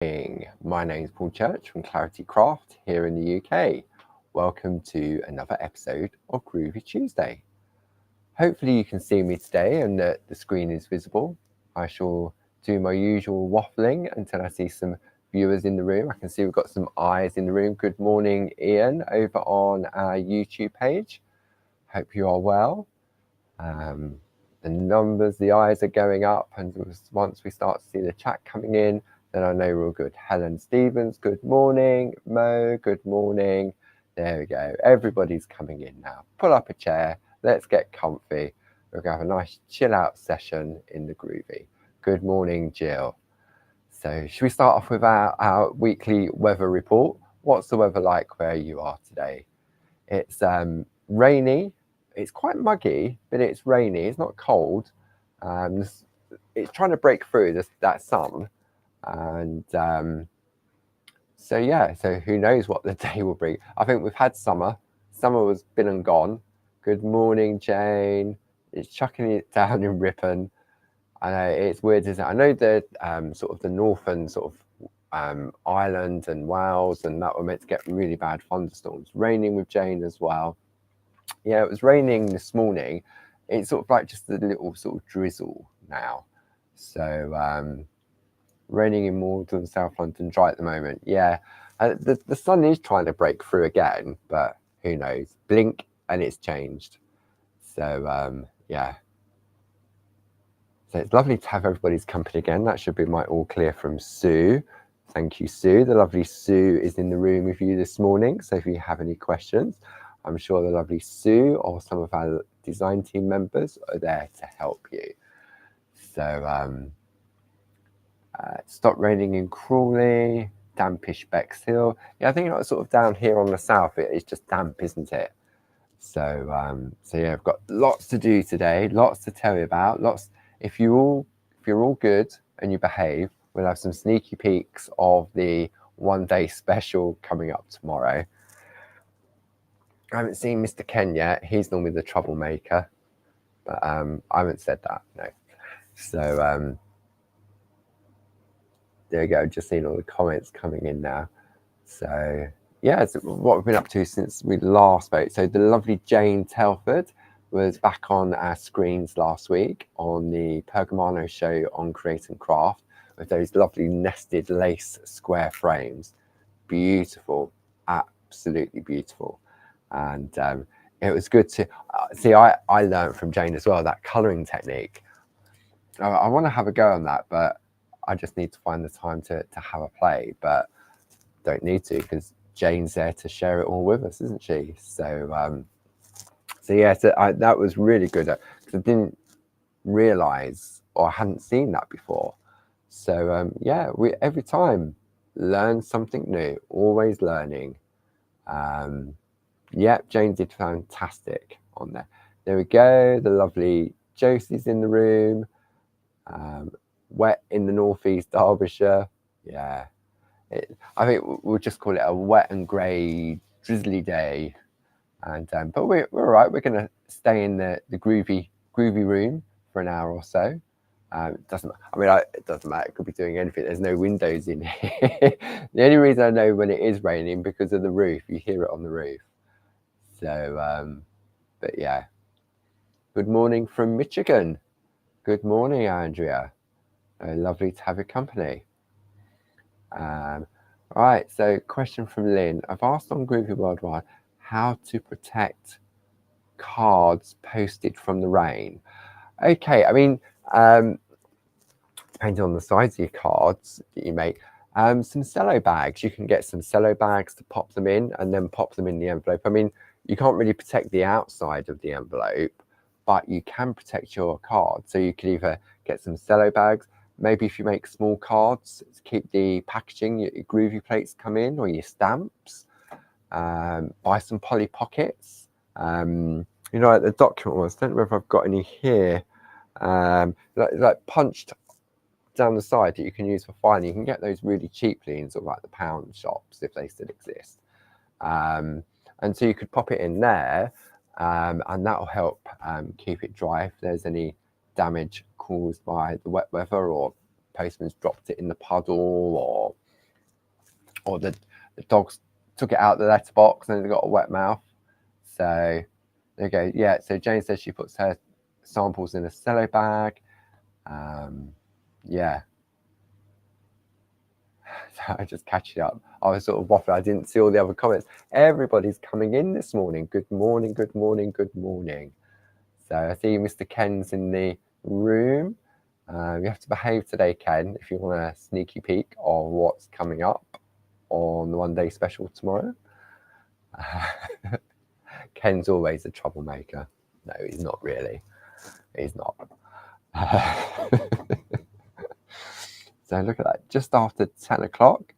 My name's Paul Church from Clarity Craft here in the UK. Welcome to another episode of Groovi Tuesday. Hopefully you can see me today and that the screen is visible. I shall do my usual waffling until I see some viewers in the room. I can see we've got some eyes in the room. Good morning, Ian, over on our YouTube page. Hope you are well. The numbers, the eyes are going up, and once we start to see the chat coming in, then I know we're all good. Helen Stevens, good morning. Mo, good morning. There we go. Everybody's coming in now. Pull up a chair. Let's get comfy. We're going to have a nice chill out session in the Groovi. Good morning, Jill. So should we start off with our weekly weather report? What's the weather like where you are today? It's rainy. It's quite muggy, but it's rainy. It's not cold. It's trying to break through that sun. And so yeah, so who knows what the day will bring. I think we've had summer. Summer was been and gone. Good morning, Jayne. It's chucking it down in Ripon. I know it's weird, isn't it? I know the sort of the northern sort of Ireland and Wales and that were meant to get really bad thunderstorms. Raining with Jayne as well. Yeah, it was raining this morning. It's sort of like just a little sort of drizzle now. So raining in Malden, South London, dry at the moment. Yeah, the sun is trying to break through again, but who knows? Blink and it's changed. So yeah. So it's lovely to have everybody's company again. That should be my all clear from Sue. Thank you, Sue. The lovely Sue is in the room with you this morning. So if you have any questions, I'm sure the lovely Sue or some of our design team members are there to help you. So stopped raining in Crawley, dampish Bexhill. Yeah, I think sort of down here on the south, it's just damp, isn't it? So yeah, I've got lots to do today, lots to tell you about. Lots. If you're all good and you behave, we'll have some sneaky peeks of the one-day special coming up tomorrow. I haven't seen Mr. Ken yet. He's normally the troublemaker, but I haven't said that, no. So there you go. Just seeing all the comments coming in now. So yeah, it's what we've been up to since we last spoke. So the lovely Jayne Telford was back on our screens last week on the Pergamano show on Create and Craft with those lovely nested lace square frames. Beautiful, absolutely beautiful. And it was good to see. I learned from Jayne as well that colouring technique. I want to have a go on that, but I just need to find the time to have a play. But don't need to because Jayne's there to share it all with us, isn't she? So yeah, that was really good because I didn't realise or I hadn't seen that before. So yeah, we every time learn something new, always learning. Yeah, Jayne did fantastic on there. There we go. The lovely Josie's in the room. Wet in the northeast Derbyshire. Yeah, I think we'll just call it a wet and grey, drizzly day. And but we're all right. We're going to stay in the groovy room for an hour or so. It doesn't. I mean, it doesn't matter. It could be doing anything. There's no windows in here. The only reason I know when it is raining because of the roof. You hear it on the roof. So, but yeah. Good morning from Michigan. Good morning, Andrea. Lovely to have your company. Right. So, question from Lynn. I've asked on Groovi Worldwide how to protect cards posted from the rain. Okay. I mean, depending on the size of your cards that you make, some cello bags. You can get some cello bags to pop them in and then pop them in the envelope. I mean, you can't really protect the outside of the envelope, but you can protect your card. So you could either get some cello bags. Maybe if you make small cards to keep the packaging, your Groovi plates come in, or your stamps. Buy some Polly Pockets. You know, like the document ones. I don't know if I've got any here. Like punched down the side that you can use for filing. You can get those really cheaply in sort of like the pound shops if they still exist. And so you could pop it in there, and that'll help keep it dry if there's any damage caused by the wet weather or postman's dropped it in the puddle or or the dogs took it out the letterbox and they got a wet mouth. So there you go. Yeah, so Jayne says she puts her samples in a cello bag. Yeah. So I just catch it up. I was sort of waffling. I didn't see all the other comments. Everybody's coming in this morning. Good morning, good morning, good morning. So I see Mr. Ken's in the room. You have to behave today, Ken, if you want a sneaky peek on what's coming up on the One Day Special tomorrow. Ken's always a troublemaker. No, he's not really. He's not. So look at that, just after 10 o'clock,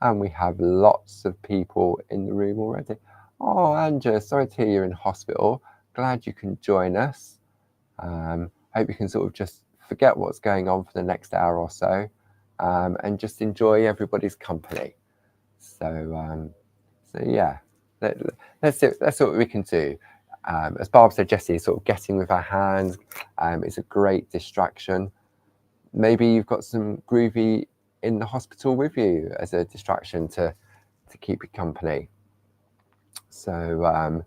and we have lots of people in the room already. Oh, Andrew, sorry to hear you're in hospital. Glad you can join us. Hope you can sort of just forget what's going on for the next hour or so, and just enjoy everybody's company. So yeah, let's see what we can do. As Barb said, Jessie, sort of getting with our hands is a great distraction. Maybe you've got some Groovi in the hospital with you as a distraction to keep you company. So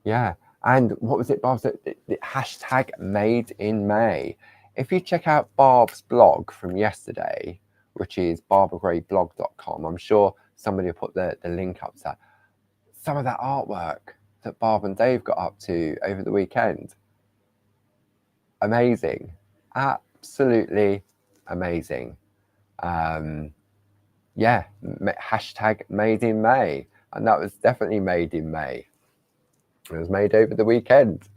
yeah, and what was it, Barb said? The hashtag Made in May. If you check out Barb's blog from yesterday, which is barbaragrayblog.com, I'm sure somebody will put the link up to that. Some of that artwork that Barb and Dave got up to over the weekend. Amazing. Absolutely amazing. Yeah, hashtag Made in May. And that was definitely made in May. It was made over the weekend.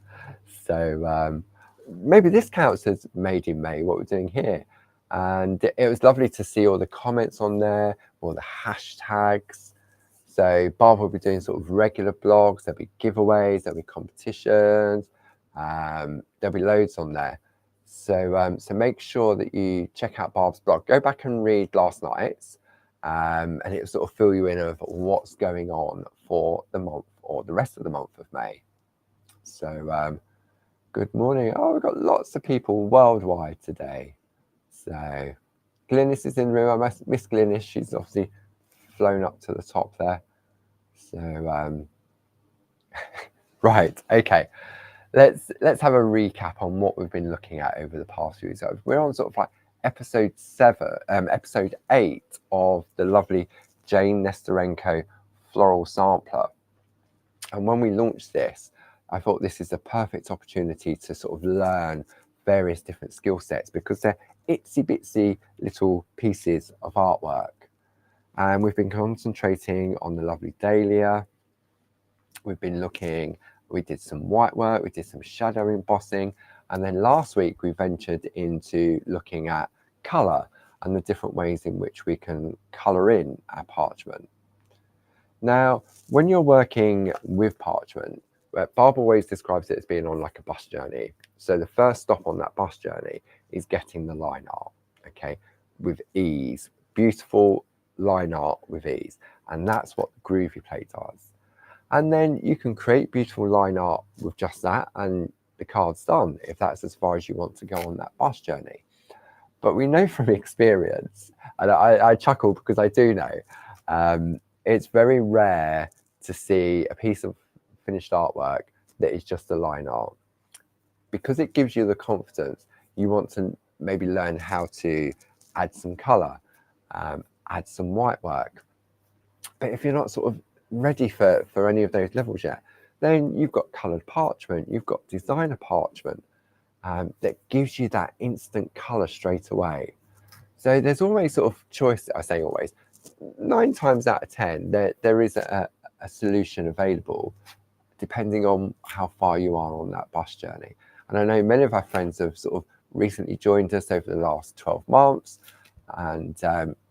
So maybe this counts as made in May, what we're doing here. And it was lovely to see all the comments on there, all the hashtags. So Barb will be doing sort of regular blogs, there'll be giveaways, there'll be competitions, there'll be loads on there. So make sure that you check out Barb's blog. Go back and read last night's, and it'll sort of fill you in of what's going on for the month or the rest of the month of May. So good morning. Oh, we've got lots of people worldwide today. So Glynis is in the room. I miss Glynis. She's obviously flown up to the top there. So right, okay. Let's have a recap on what we've been looking at over the past few weeks. We're on sort of like episode 8 of the lovely Jayne Nestorenko Floral Sampler. And when we launched this, I thought this is a perfect opportunity to sort of learn various different skill sets because they're itsy bitsy little pieces of artwork. And we've been concentrating on the lovely dahlia. We've been looking, we did some white work, we did some shadow embossing. And then last week we ventured into looking at colour and the different ways in which we can colour in our parchment. Now, when you're working with parchment, Barb always describes it as being on like a bus journey. So the first stop on that bus journey is getting the line art, okay, with ease, beautiful line art with ease. And that's what the Groovi Plate does. And then you can create beautiful line art with just that and the card's done, if that's as far as you want to go on that bus journey. But we know from experience, and I chuckle because I do know, it's very rare to see a piece of finished artwork that is just a line art. Because it gives you the confidence, you want to maybe learn how to add some colour, add some white work. But if you're not sort of ready for any of those levels yet, then you've got coloured parchment, you've got designer parchment that gives you that instant colour straight away. So there's always sort of choice, I say always, 9 times out of 10, there is a solution available depending on how far you are on that bus journey. And I know many of our friends have sort of recently joined us over the last 12 months and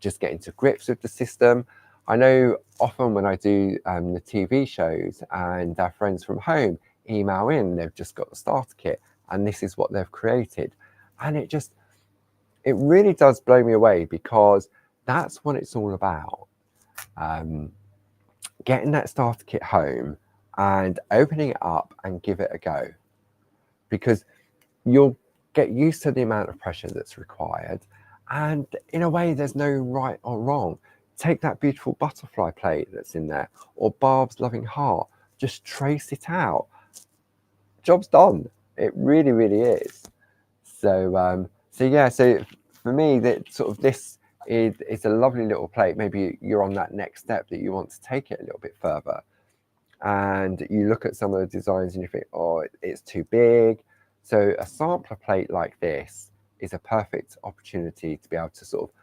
just getting to grips with the system. I know often when I do the TV shows and our friends from home email in, they've just got the starter kit and this is what they've created. And it really does blow me away because that's what it's all about. Getting that starter kit home and opening it up and give it a go. Because you'll get used to the amount of pressure that's required. And in a way, there's no right or wrong. take that beautiful butterfly plate that's in there, or Barb's loving heart, just trace it out. Job's done. It really, really is. So, so for me, that sort of this is a lovely little plate. Maybe you're on that next step that you want to take it a little bit further, and you look at some of the designs and you think, oh, it's too big. So a sampler plate like this is a perfect opportunity to be able to sort of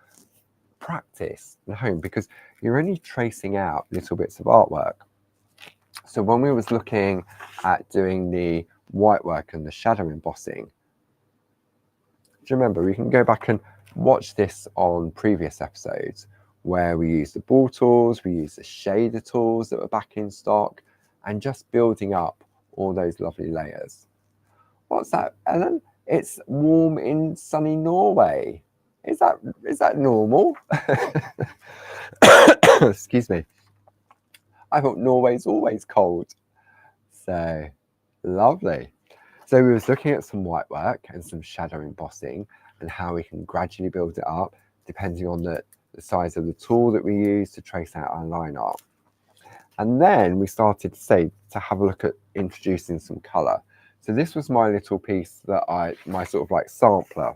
practice at home, because you're only tracing out little bits of artwork. So when we was looking at doing the white work and the shadow embossing, do you remember, we can go back and watch this on previous episodes where we use the ball tools, we use the shader tools that were back in stock, and just building up all those lovely layers. What's that, Ellen? It's warm in sunny Norway. Is that normal? Excuse me. I thought Norway's always cold. So lovely. So we was looking at some white work and some shadow embossing and how we can gradually build it up depending on the size of the tool that we use to trace out our line art. And then we started to have a look at introducing some colour. So this was my little piece that my sort of like sampler.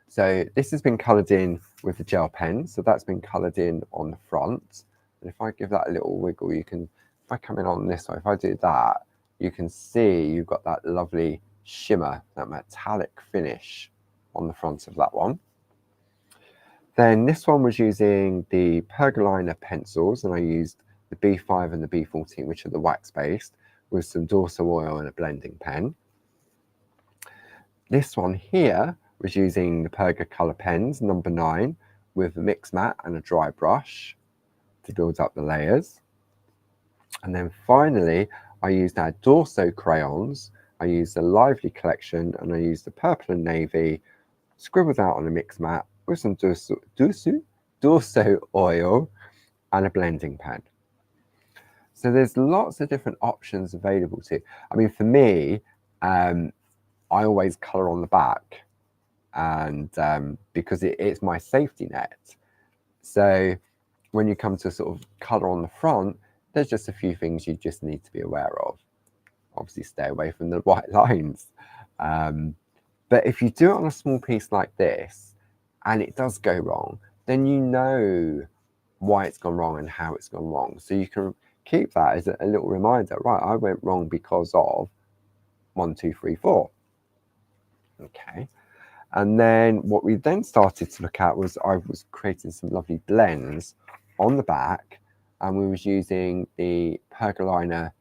So this has been coloured in with the gel pen. So that's been coloured in on the front. And if I give that a little wiggle, you can, if I come in on this one, if I do that, you can see you've got that lovely shimmer, that metallic finish on the front of that one. Then this one was using the Pergolina pencils, and I used the B5 and the B14, which are the wax-based, with some Dorso oil and a blending pen. This one here was using the Perga colour pens, number 9, with a mix mat and a dry brush to build up the layers. And then finally, I used our Dorso crayons. I used the Lively collection, and I used the purple and navy, scribbled out on a mix mat with some Dorso oil and a blending pen. So there's lots of different options available to you. I mean, for me, I always colour on the back, and because it's my safety net. So when you come to sort of colour on the front, there's just a few things you just need to be aware of. Obviously, stay away from the white lines. But if you do it on a small piece like this, and it does go wrong, then you know why it's gone wrong and how it's gone wrong. So you can keep that as a little reminder. Right, I went wrong because of 1, 2, 3, 4. Okay. And then what we then started to look at was I was creating some lovely blends on the back, and we was using the Pergolina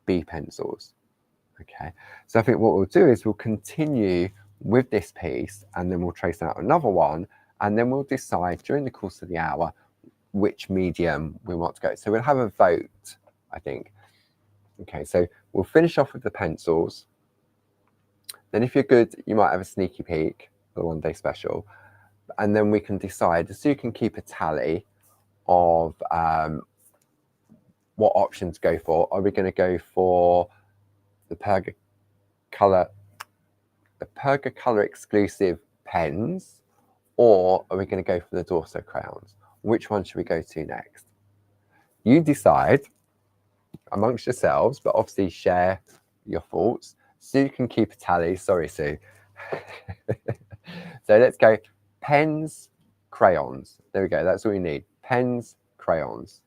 B pencils. Okay, so I think what we'll do is we'll continue with this piece, and then we'll trace out another one, and then we'll decide during the course of the hour which medium we want to go. So we'll have a vote, I think. Okay, so we'll finish off with the pencils. Then if you're good, you might have a sneaky peek for the one-day special, and then we can decide, so you can keep a tally of what option to go for. Are we going to go for the Perga Colour exclusive pens, or are we going to go for the Dorso crayons? Which one should we go to next? You decide amongst yourselves, but obviously share your thoughts. Sue can keep a tally. Sorry, Sue. So let's go pens, crayons. There we go. That's all we need. Pens, crayons.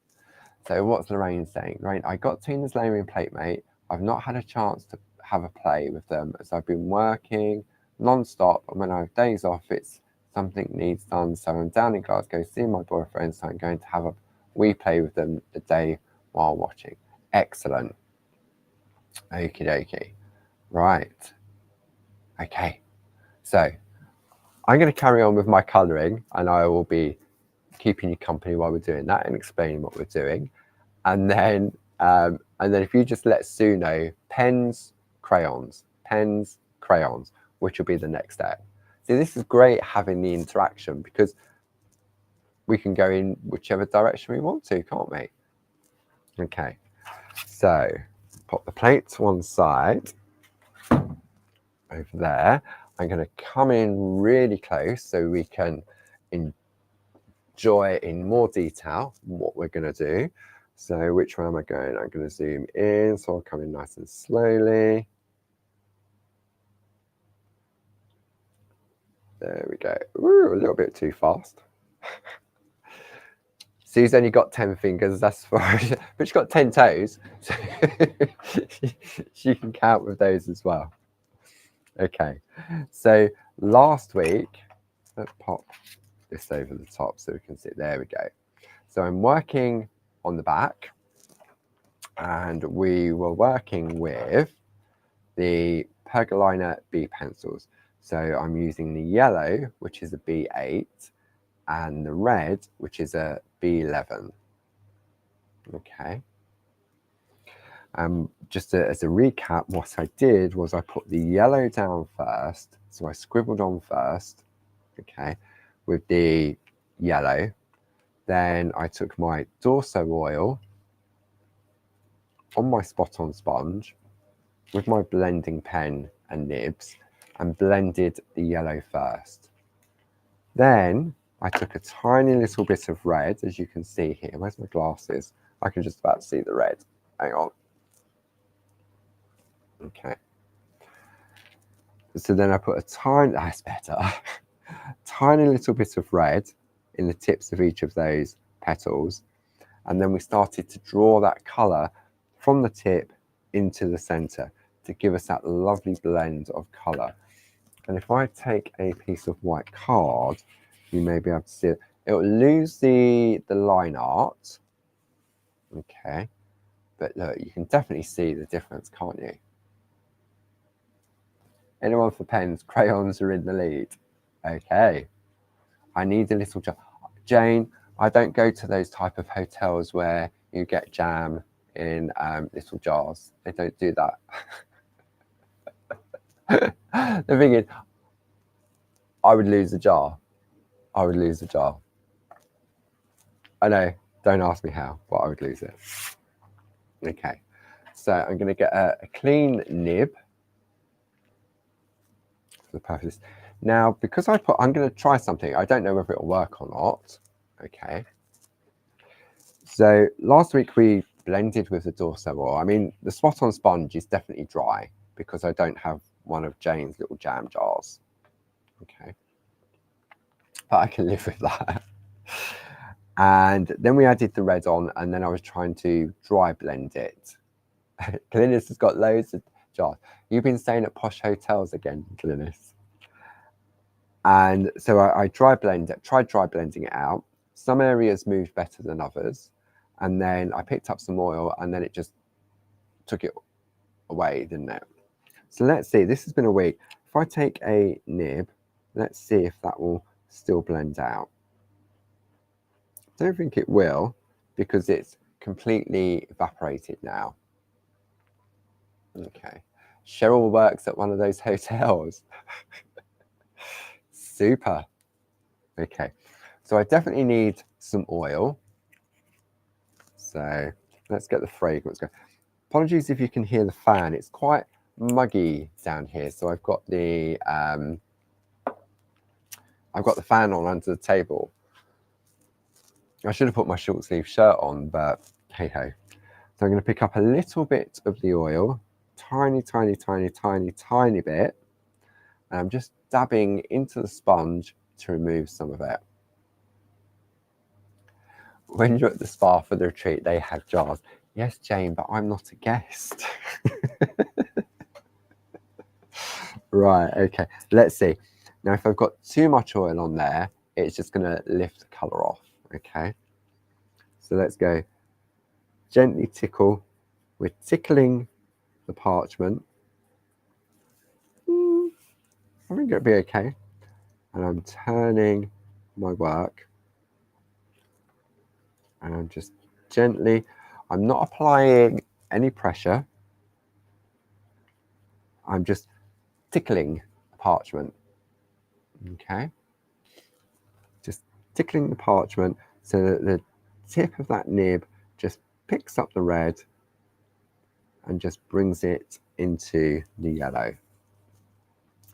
So what's Lorraine saying? Lorraine, I got Tina's layering plate, mate. I've not had a chance to have a play with them as I've been working non-stop, and when I have days off, it's something needs done. So I'm down in Glasgow seeing my boyfriend, so I'm going to have a wee play with them the day while watching. Excellent. Okie dokie. Right. Okay. So I'm going to carry on with my colouring, and I will be keeping you company while we're doing that and explaining what we're doing. And then if you just let Sue know, pens, crayons, which will be the next step. See, this is great having the interaction, because we can go in whichever direction we want to, can't we? Okay, so pop the plate to one side over there. I'm going to come in really close so we can enjoy in more detail what we're going to do. So which way am I going? I'm going to zoom in, so I'll come in nice and slowly. There we go. Ooh, a little bit too fast. Sue's only got 10 fingers, that's fine, but she's got 10 toes, so she can count with those as well. Okay, so last week, let's pop this over the top so we can see. There we go. So I'm working on the back, and we were working with the Pergolina B pencils. So I'm using the yellow, which is a B8, and the red, which is a B11. Okay. Just as a recap, what I did was I put the yellow down first. So I scribbled on first, okay, with the yellow. Then I took my Dorso oil on my spot on sponge with my blending pen and nibs and blended the yellow first. Then I took a tiny little bit of red, as you can see here. Where's my glasses? I can just about see the red. Hang on. Okay. So then I put a tiny, that's better, tiny little bit of red in the tips of each of those petals. And then we started to draw that colour from the tip into the centre to give us that lovely blend of colour. And if I take a piece of white card, you may be able to see it. It will lose the line art, okay, but look, you can definitely see the difference, can't you? Anyone for pens? Crayons are in the lead. Okay, I need a little jar. Jane, I don't go to those type of hotels where you get jam in little jars. They don't do that. The thing is, I would lose the jar. I would lose the jar. I know, don't ask me how, but I would lose it. Okay, so I'm going to get a clean nib for the purpose. Now, because I'm going to try something. I don't know whether it'll work or not. Okay. So last week we blended with the Dorso oil. I mean, the spot on sponge is definitely dry because I don't have one of Jayne's little jam jars. Okay. But I can live with that. And then we added the red on, and then I was trying to dry blend it. Glynis has got loads of jars. You've been staying at posh hotels again, Glynis. And so I tried dry blending it out. Some areas moved better than others. And then I picked up some oil, and then it just took it away, didn't it? So let's see, this has been a week. If I take a nib, let's see if that will still blend out. I don't think it will, because it's completely evaporated now. Okay. Cheryl works at one of those hotels. Super. Okay. So I definitely need some oil. So let's get the fragrance going. Apologies if you can hear the fan. It's quite muggy down here. So I've got the fan on under the table. I should have put my short sleeve shirt on, but hey ho. So I'm going to pick up a little bit of the oil, tiny, tiny, tiny, tiny, tiny bit. And I'm just dabbing into the sponge to remove some of it. When you're at the spa for the retreat, they have jars. Yes, Jayne, but I'm not a guest. Right, okay. Let's see. Now, if I've got too much oil on there, it's just going to lift the colour off, okay? So let's go gently tickle. We're tickling the parchment. I think it'll be okay. And I'm turning my work. And I'm just gently, I'm not applying any pressure. I'm just tickling the parchment. Okay. Just tickling the parchment so that the tip of that nib just picks up the red and just brings it into the yellow.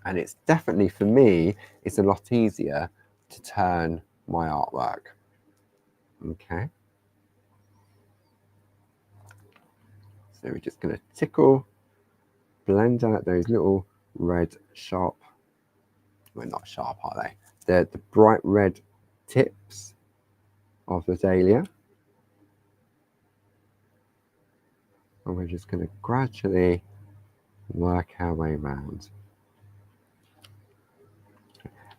And it's definitely, for me, it's a lot easier to turn my artwork. Okay. So we're just going to tickle, blend out those little red sharp, well, not sharp, are they? They're the bright red tips of the dahlia. And we're just going to gradually work our way around.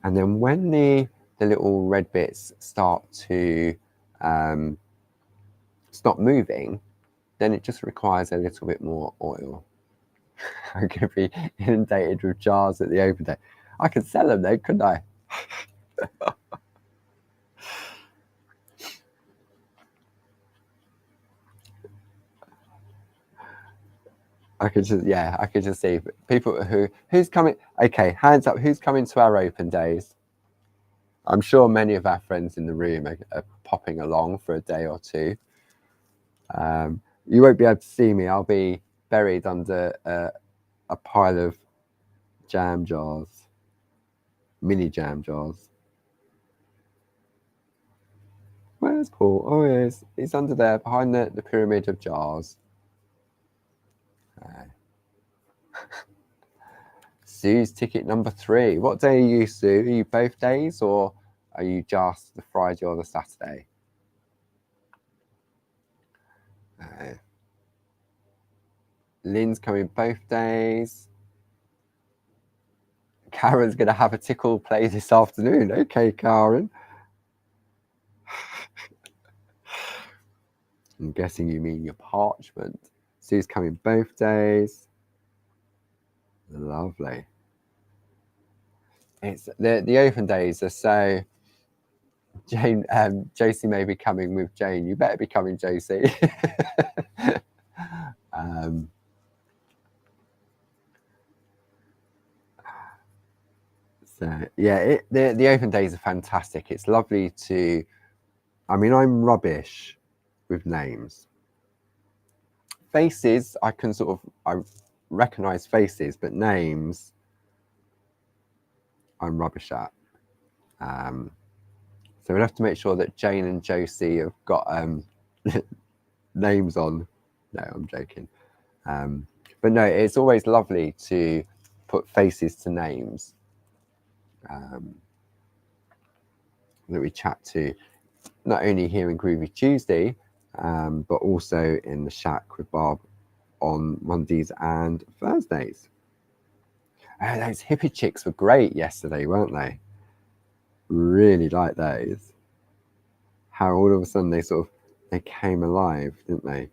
And then when the little red bits start to stop moving, then it just requires a little bit more oil. I could be inundated with jars at the open day. I could sell them though, couldn't I? I could just see people who's coming. Okay, hands up, who's coming to our open days? I'm sure many of our friends in the room are popping along for a day or two. You won't be able to see me. I'll be buried under a pile of jam jars, mini jam jars. Where's Paul? Oh, yes, he's under there behind the pyramid of jars. Sue's ticket number 3. What day are you, Sue? Are you both days, or are you just the Friday or the Saturday? Lynn's coming both days. Karen's going to have a tickle play this afternoon. Okay, Karen. I'm guessing you mean your parchment. Sue's coming both days. Lovely. It's the open days are so. Jayne, Josie may be coming with Jayne. You better be coming, Josie. So yeah, the open days are fantastic. It's lovely to. I mean, I'm rubbish with names. Faces, I can I recognize faces, but names, I'm rubbish at. So we'll have to make sure that Jayne and Josie have got names on. No, I'm joking. But no, it's always lovely to put faces to names that we chat to, not only here in Groovi Tuesday, but also in the shack with Barb on Mondays and Thursdays. Those hippie chicks were great yesterday, weren't they? Really like those. How all of a sudden they came alive, didn't they?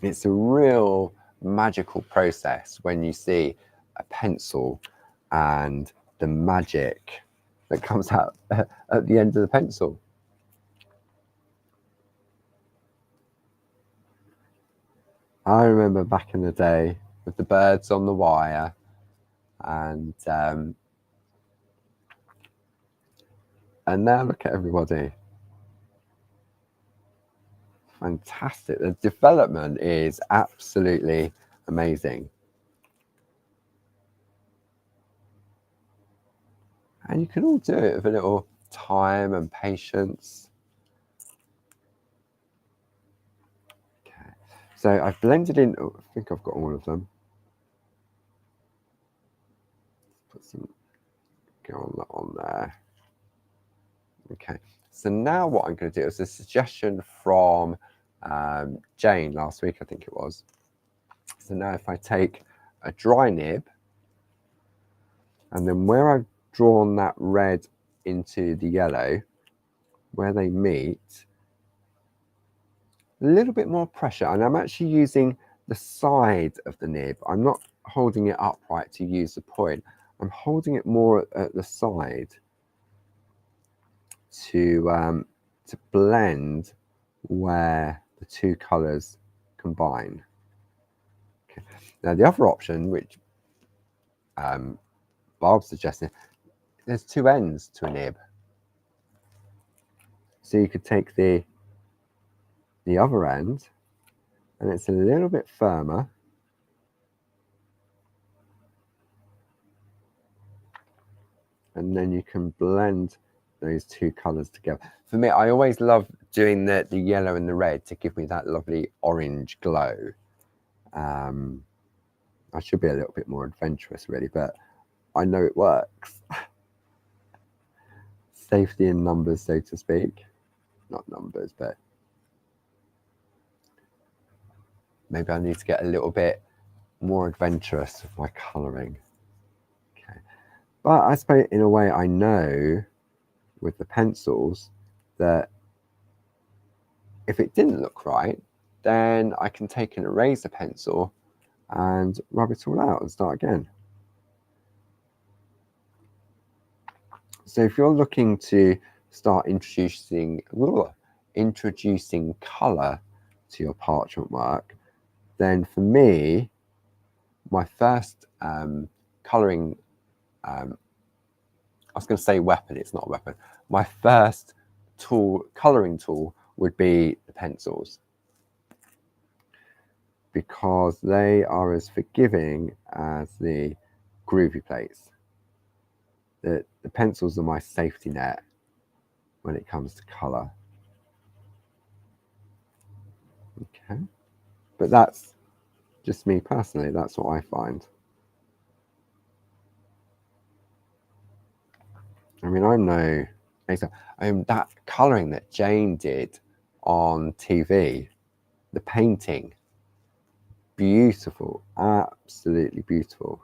It's a real magical process when you see a pencil and the magic that comes out at the end of the pencil. I remember back in the day with the birds on the wire, and now look at everybody. Fantastic. The development is absolutely amazing. And you can all do it with a little time and patience. Okay. So I've blended in, I think I've got all of them. Put some, go on that on there. Okay. So now what I'm going to do is a suggestion from Jayne last week, I think it was. So now if I take a dry nib, and then where I've drawn that red into the yellow, where they meet, a little bit more pressure, and I'm actually using the side of the nib. I'm not holding it upright to use the point. I'm holding it more at the side to blend where the two colours combine. Okay. Now the other option, which Barb's suggesting, there's two ends to a nib. So you could take the other end, and it's a little bit firmer. And then you can blend those two colours together. For me, I always love doing the yellow and the red to give me that lovely orange glow. I should be a little bit more adventurous really, but I know it works. Safety in numbers, so to speak. Not numbers, but maybe I need to get a little bit more adventurous with my colouring. Okay, but I suppose in a way I know with the pencils that if it didn't look right, then I can take an eraser pencil and rub it all out and start again. So if you're looking to start introducing colour to your parchment work, then for me, my first colouring, I was going to say weapon, it's not a weapon. My first colouring tool would be the pencils, because they are as forgiving as the Groovi Plates. The pencils are my safety net when it comes to colour. Okay, but that's just me personally, that's what I find. I mean, that colouring that Jayne did on TV, the painting, beautiful, absolutely beautiful.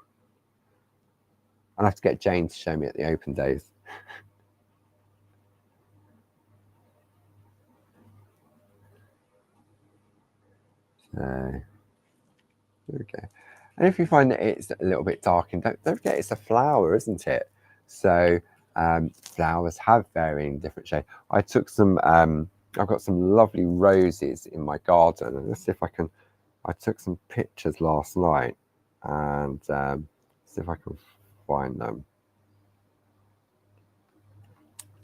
I'll have to get Jayne to show me at the open days. So, okay. And if you find that it's a little bit dark, and don't forget it's a flower, isn't it? So flowers have varying different shades. I took some, I've got some lovely roses in my garden, and let's see if I can, I took some pictures last night, and see if I can find them.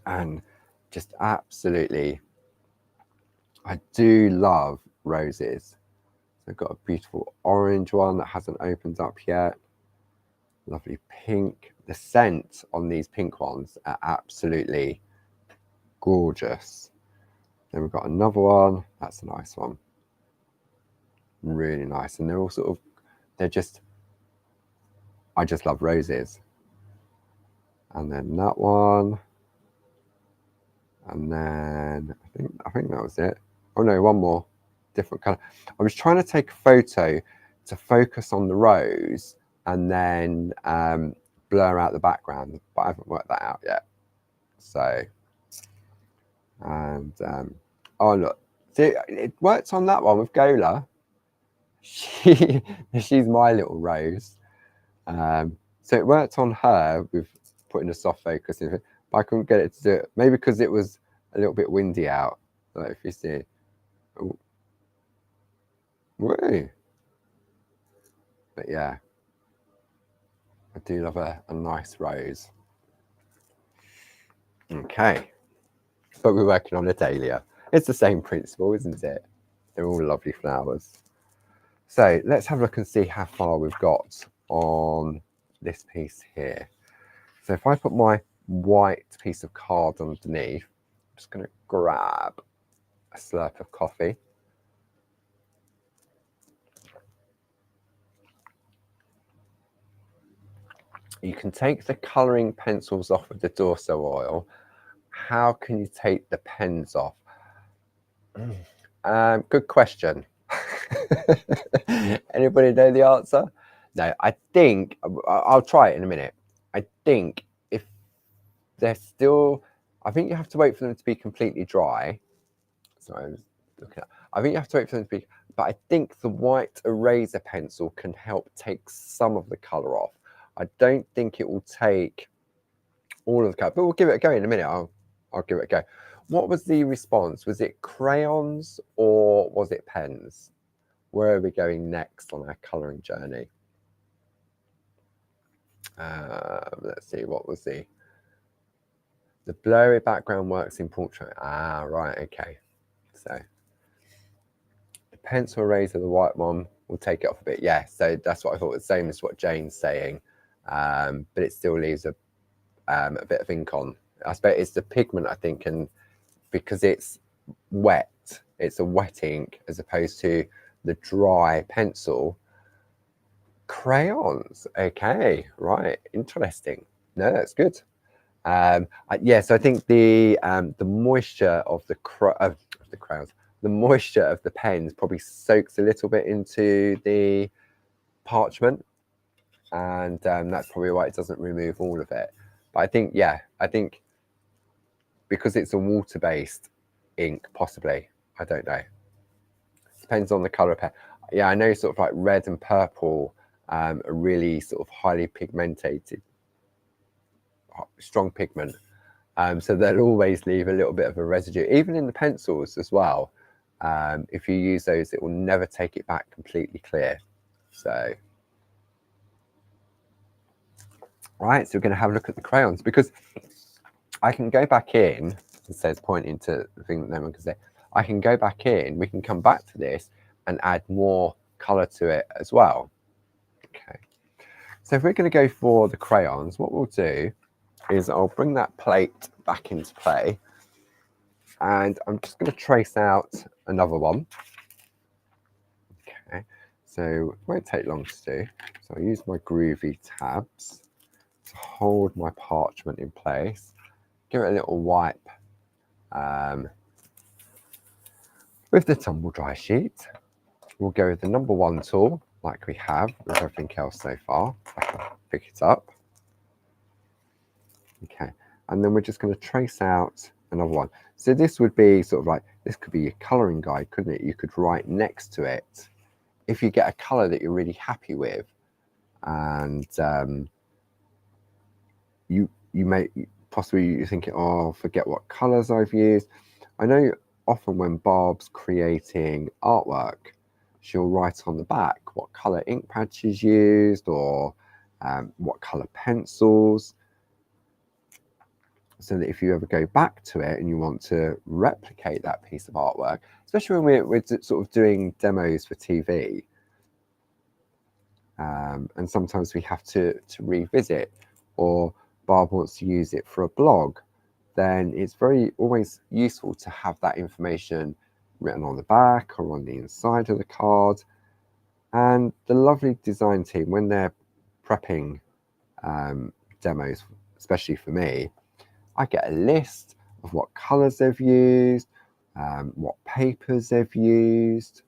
And just absolutely, I do love roses. So I've got a beautiful orange one that hasn't opened up yet. Lovely pink. The scent on these pink ones are absolutely gorgeous. Then we've got another one. That's a nice one. Really nice. And they're all sort of, I just love roses. And then that one. And then I think that was it. Oh no, one more. Different colour. I was trying to take a photo to focus on the rose and then blur out the background, but I haven't worked that out yet. So, and oh look, see, it worked on that one with Gola. She's my little rose. So it worked on her with putting a soft focus in it, but I couldn't get it to do it. Maybe because it was a little bit windy out. Like if you see, oh, woo. But yeah, I do love a nice rose. Okay, but we're working on a dahlia. It's the same principle, isn't it? They're all lovely flowers. So let's have a look and see how far we've got on this piece here. So if I put my white piece of card underneath, I'm just going to grab a slurp of coffee. You can take the colouring pencils off with the Dorso oil. How can you take the pens off? Good question. Anybody know the answer? No, I think, I'll try it in a minute. I think if they're still, I think you have to wait for them to be completely dry. Sorry, I was looking at, I think you have to wait for them to be, but I think the white eraser pencil can help take some of the colour off. I don't think it will take all of the colour, but we'll give it a go in a minute. I'll give it a go. What was the response? Was it crayons or was it pens? Where are we going next on our colouring journey? Let's see, what was the blurry background works in portrait. Ah, right, okay. So the pencil eraser, the white one, will take it off a bit. Yeah, so that's what I thought, the same as what Jayne's saying, but it still leaves a bit of ink on I suppose it's the pigment, I think, and because it's wet, it's a wet ink as opposed to the dry pencil. Crayons, okay, right, interesting. No, that's good. Yeah, so I think the moisture of the crayons, the moisture of the pens probably soaks a little bit into the parchment, and that's probably why it doesn't remove all of it. But I think, yeah, I think because it's a water-based ink, possibly, I don't know. Depends on the color of pen. Yeah, I know sort of like red and purple are really sort of highly pigmented, strong pigment. So they'll always leave a little bit of a residue, even in the pencils as well. If you use those, it will never take it back completely clear. So, right, so we're going to have a look at the crayons, because I can go back in. It says pointing to the thing that no one can say. I can go back in. We can come back to this and add more color to it as well. Okay. So if we're going to go for the crayons, what we'll do is I'll bring that plate back into play, and I'm just going to trace out another one. Okay, so it won't take long to do. So I'll use my Groovi tabs to hold my parchment in place. Give it a little wipe with the tumble dry sheet. We'll go with the number 1 tool, like we have with everything else so far. I can pick it up. Okay, and then we're just going to trace out another one. So this would be sort of like, this could be a colouring guide, couldn't it? You could write next to it if you get a colour that you're really happy with, and you may possibly you're thinking, oh, forget what colours I've used. I know often when Barb's creating artwork, she'll write on the back what colour ink pad she's used, or what colour pencils, so that if you ever go back to it and you want to replicate that piece of artwork, especially when we're sort of doing demos for TV, and sometimes we have to revisit, or Barb wants to use it for a blog, then it's always useful to have that information written on the back or on the inside of the card. And the lovely design team, when they're prepping demos, especially for me, I get a list of what colours they've used, what papers they've used.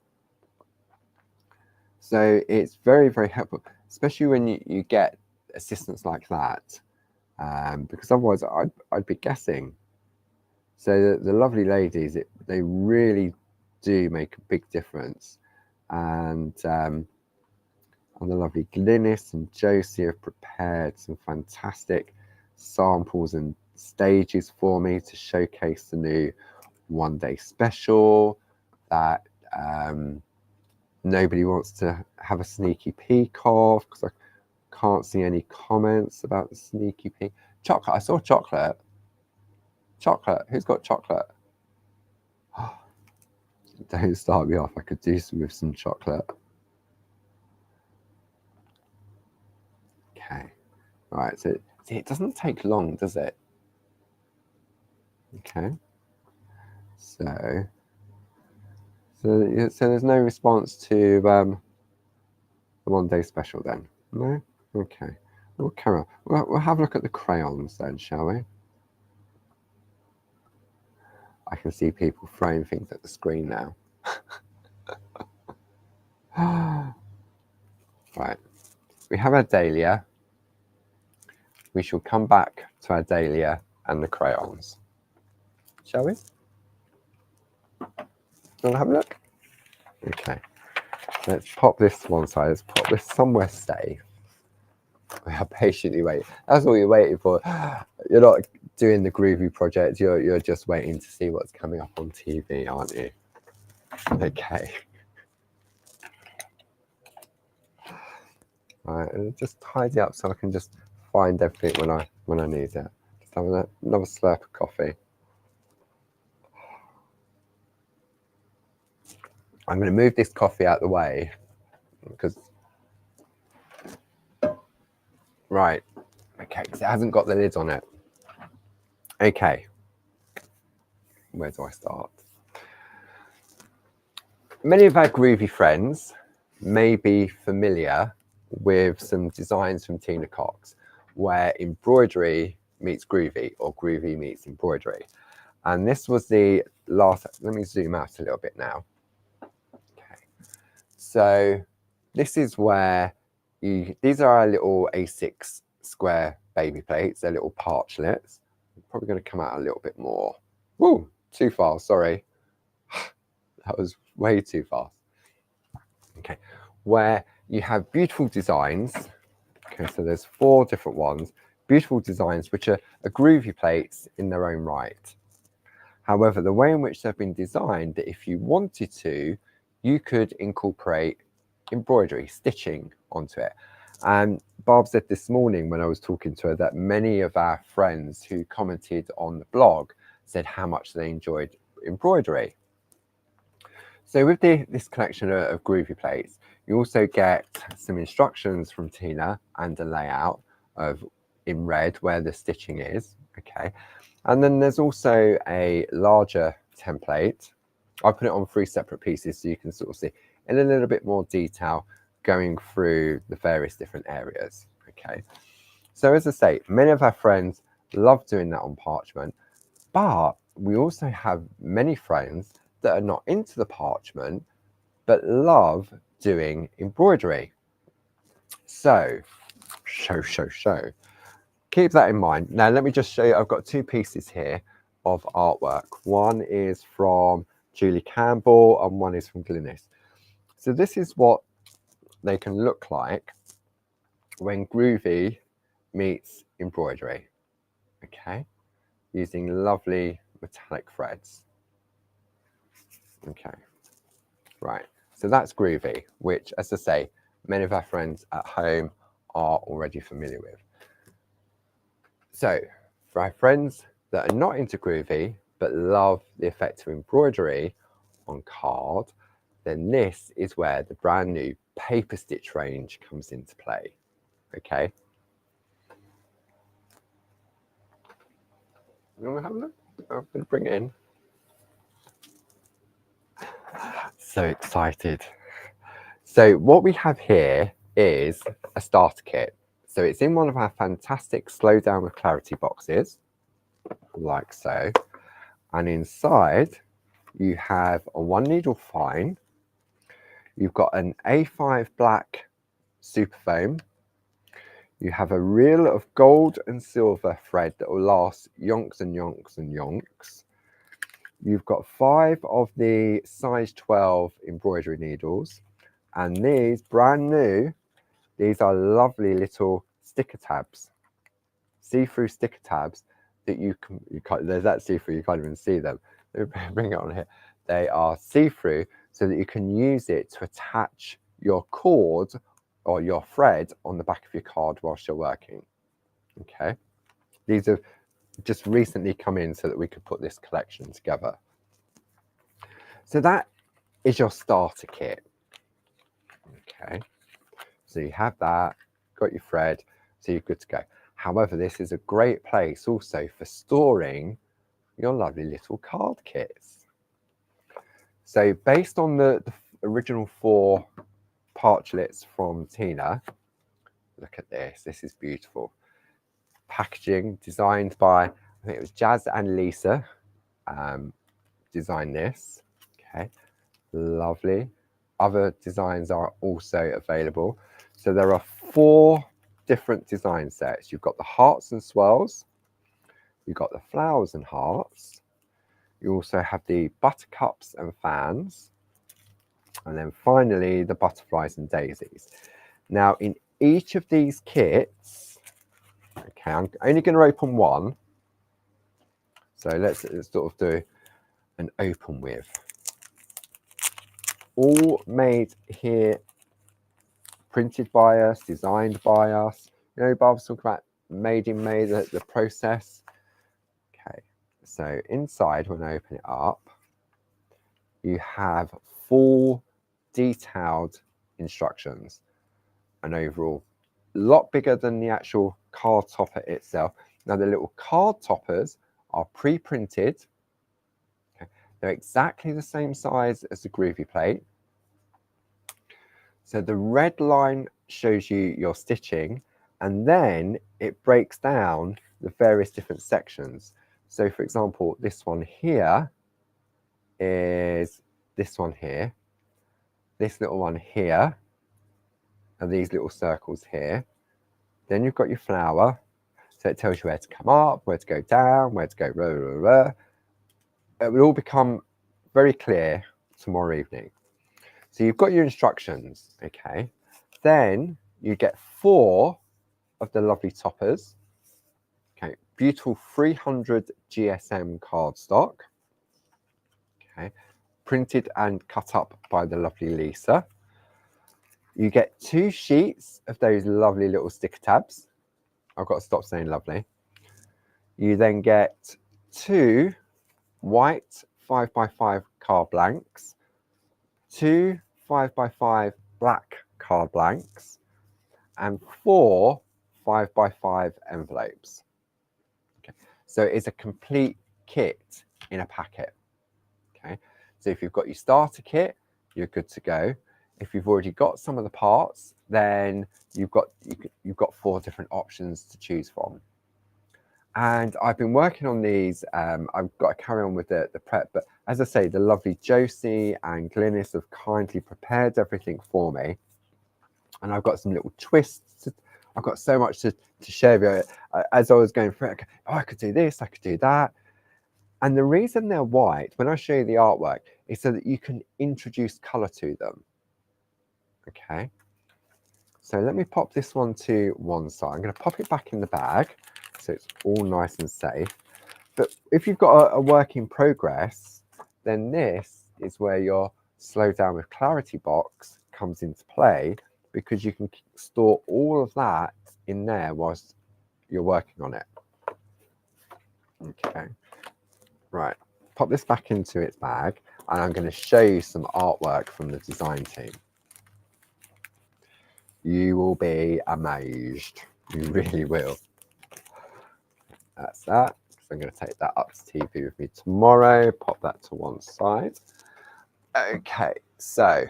So it's very, very helpful, especially when you get assistants like that, because otherwise I'd be guessing. So the lovely ladies, they really do make a big difference. And the lovely Glynis and Josie have prepared some fantastic samples and stages for me to showcase the new one-day special that nobody wants to have a sneaky peek of, because I can't see any comments about the sneaky peek. Chocolate, I saw chocolate. Chocolate, who's got chocolate? Don't start me off, I could do with some chocolate. Okay, right, so see, it doesn't take long, does it? Okay, so there's no response to the one-day special then? No? Okay, we'll carry on. We'll have a look at the crayons then, shall we? I can see people throwing things at the screen now. Right, we have our dahlia. We shall come back to our dahlia and the crayons. Shall we? Want to have a look? Okay, let's pop this to one side. Let's pop this somewhere safe. We are patiently waiting. That's all you're waiting for. You're not doing the Groovi project. You're just waiting to see what's coming up on TV, aren't you? Okay. All right, and just tidy up so I can just find everything when I need it. Just have another slurp of coffee. I'm going to move this coffee out of the way because, right, okay, because it hasn't got the lid on it. Okay, where do I start? Many of our Groovi friends may be familiar with some designs from Tina Cox where embroidery meets Groovi or Groovi meets embroidery. And this was the last, let me zoom out a little bit now. Okay, so this is where these are our little A6 square baby plates, they're little parchlets. I'm probably going to come out a little bit more. Woo, too fast, sorry. That was way too fast. Okay, where you have beautiful designs. Okay, so there's 4 different ones, beautiful designs which are Groovi plates in their own right. However, the way in which they've been designed, that if you wanted to, you could incorporate embroidery, stitching onto it. And Barb said this morning when I was talking to her that many of our friends who commented on the blog said how much they enjoyed embroidery. So with this collection of Groovi plates, you also get some instructions from Tina and a layout of in red where the stitching is. Okay, and then there's also a larger template. I put it on 3 separate pieces so you can sort of see in a little bit more detail going through the various different areas. Okay, so as I say, many of our friends love doing that on parchment, but we also have many friends that are not into the parchment but love doing embroidery. So keep that in mind. Now let me just show you, I've got 2 pieces here of artwork. One is from Julie Campbell and one is from Glynis. So this is what they can look like when Groovi meets embroidery. Okay, using lovely metallic threads. Okay, right, so that's Groovi, which, as I say, many of our friends at home are already familiar with. So for our friends that are not into Groovi but love the effect of embroidery on card, then this is where the brand new paper stitch range comes into play. Okay, you want to have a look? I'm going to bring it in. So excited. So what we have here is a starter kit. So it's in one of our fantastic Slow Down with Clarity boxes, like so. And inside you have a 1 needle fine. You've got an A5 black super foam. You have a reel of gold and silver thread that will last yonks and yonks and yonks. You've got 5 of the size 12 embroidery needles. And these, brand new, these are lovely little sticker tabs, see-through sticker tabs that you can't, there's that see-through, you can't even see them. Let me bring it on here. They are see-through so that you can use it to attach your cord or your thread on the back of your card whilst you're working. Okay, these have just recently come in so that we could put this collection together. So that is your starter kit. Okay, so you have that, got your thread, so you're good to go. However, this is a great place also for storing your lovely little card kits. So based on the original 4 parchlets from Tina, look at this, this is beautiful. Packaging designed by, I think it was Jazz and Lisa, designed this. Okay, lovely. Other designs are also available. So there are 4 different design sets. You've got the hearts and swirls, you've got the flowers and hearts, you also have the buttercups and fans, and then finally the butterflies and daisies. Now in each of these kits, okay, I'm only going to open one, so let's sort of do an open with. All made here, printed by us, designed by us. You know, Barb's talking about made in May, the process. Okay, so inside, when I open it up, you have full detailed instructions, and overall a lot bigger than the actual card topper itself. Now the little card toppers are pre-printed. Okay. They're exactly the same size as the Groovi plate. So the red line shows you your stitching, and then it breaks down the various different sections. So for example, this one here is this one here, this little one here, and these little circles here. Then you've got your flower, so it tells you where to come up, where to go down, where to go rah, rah, rah. It will all become very clear tomorrow evening. So you've got your instructions, okay? Then you get 4 of the lovely toppers. Okay, beautiful 300 GSM cardstock. Okay, printed and cut up by the lovely Lisa. You get 2 sheets of those lovely little sticker tabs. I've got to stop saying lovely. You then get 2 white 5x5 card blanks, 2 5x5 black card blanks, and 4 5x5 envelopes. Okay. So it's a complete kit in a packet. Okay, so if you've got your starter kit, you're good to go. If you've already got some of the parts, then you've got 4 different options to choose from. And I've been working on these. I've got to carry on with the prep, but as I say, the lovely Josie and Glynis have kindly prepared everything for me, and I've got some little twists. I've got so much to share with you. As I was going through it, I could do this, I could do that. And the reason they're white, when I show you the artwork, is so that you can introduce colour to them. Okay, so let me pop this one to one side. I'm going to pop it back in the bag so it's all nice and safe. But if you've got a work in progress, then this is where your slow down with clarity box comes into play, because you can store all of that in there whilst you're working on it. Okay, right, pop this back into its bag, and I'm going to show you some artwork from the design team. You will be amazed. You really will. That's that. So I'm going to take that up to TV with me tomorrow. Pop that to one side. Okay, so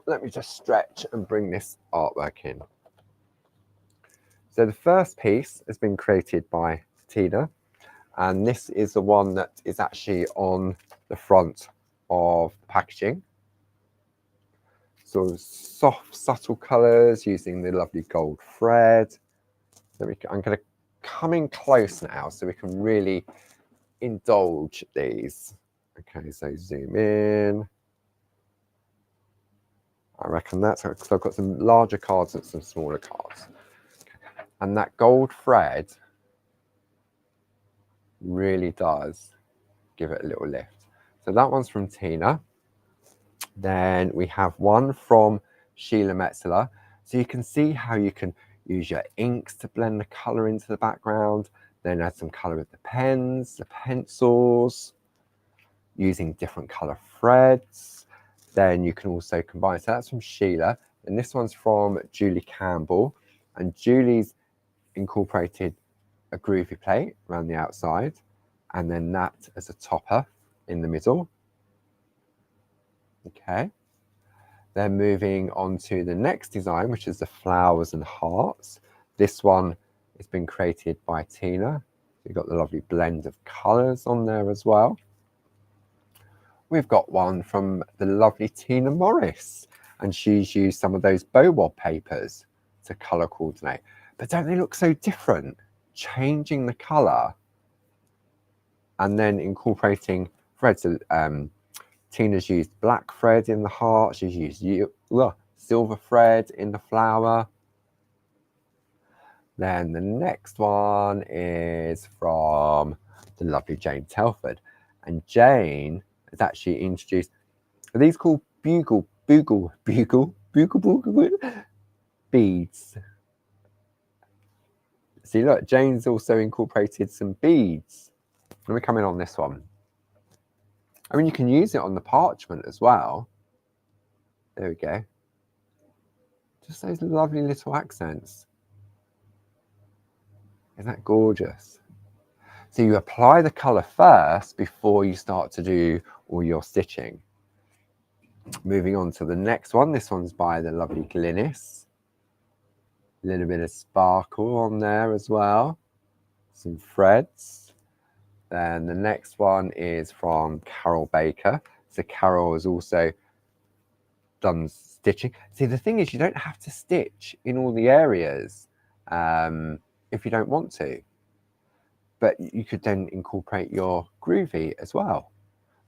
let me just stretch and bring this artwork in. So the first piece has been created by Tina, and this is the one that is actually on the front of the packaging. Sort of soft, subtle colours using the lovely gold thread. So I'm going to come in close now so we can really indulge these. Okay, so zoom in. I reckon that's because I've got some larger cards and some smaller cards. Okay. And that gold thread really does give it a little lift. So that one's from Tina. Then we have one from Sheila Metzeler. So you can see how you can use your inks to blend the colour into the background, then add some colour with the pens, the pencils, using different colour threads. Then you can also combine, so that's from Sheila, and this one's from Julie Campbell, and Julie's incorporated a Groovi plate around the outside, and then that as a topper in the middle. Okay, then moving on to the next design, which is the flowers and hearts. This one has been created by Tina. You've got the lovely blend of colours on there as well. We've got one from the lovely Tina Morris, and she's used some of those bow wallpapers to colour coordinate. But don't they look so different? Changing the colour and then incorporating threads. Tina's used black thread in the heart. She's used silver thread in the flower. Then the next one is from the lovely Jayne Telford. And Jayne has actually introduced, are these called bugle beads? See, look, Jayne's also incorporated some beads. Let me come in on this one. I mean, you can use it on the parchment as well. There we go. Just those lovely little accents. Isn't that gorgeous? So you apply the colour first before you start to do all your stitching. Moving on to the next one. This one's by the lovely Glynis. A little bit of sparkle on there as well. Some threads. Then the next one is from Carol Baker. So Carol has also done stitching. See, the thing is, you don't have to stitch in all the areas if you don't want to. But you could then incorporate your Groovi as well.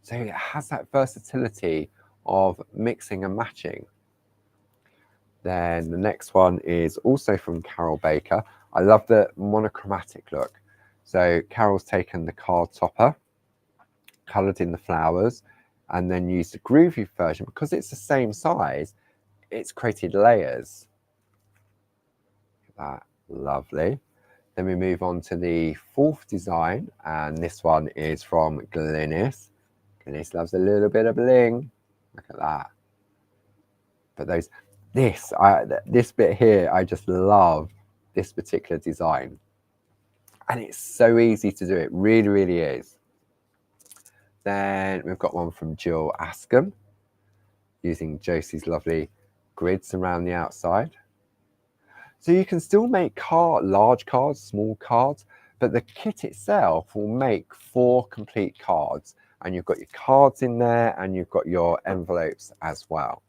So it has that versatility of mixing and matching. Then the next one is also from Carol Baker. I love the monochromatic look. So Carol's taken the card topper, coloured in the flowers, and then used the Groovi version. Because it's the same size, it's created layers. Look at that, lovely. Then we move on to the fourth design, and this one is from Glynis. Glynis loves a little bit of bling. Look at that. But this bit here, I just love this particular design. And it's so easy to do, it really, really is. Then we've got one from Jill Askham, using Josie's lovely grids around the outside. So you can still make large cards, small cards, but the kit itself will make 4 complete cards. And you've got your cards in there, and you've got your envelopes as well.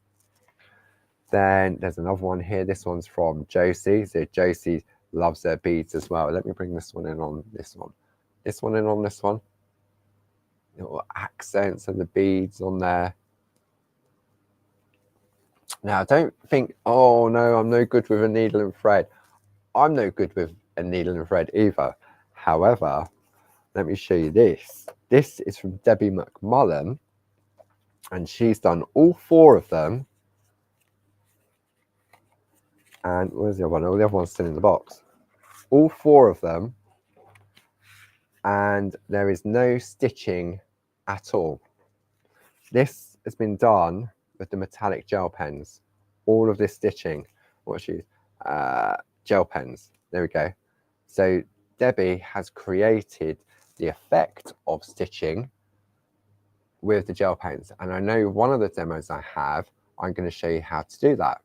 Then there's another one here. This one's from Josie. So Josie loves her beads as well. Let me bring this one in on this one. This one in on this one. Little accents and the beads on there. Now, don't think, oh no, I'm no good with a needle and thread. I'm no good with a needle and thread either. However, let me show you this. This is from Debbie McMullen, and she's done all 4 of them. And where's the other one? Oh, the other one's still in the box. All 4 of them, and there is no stitching at all. This has been done with the metallic gel pens. All of this stitching, what's she? Gel pens. There we go. So Debbie has created the effect of stitching with the gel pens. And I know one of the demos I have, I'm going to show you how to do that.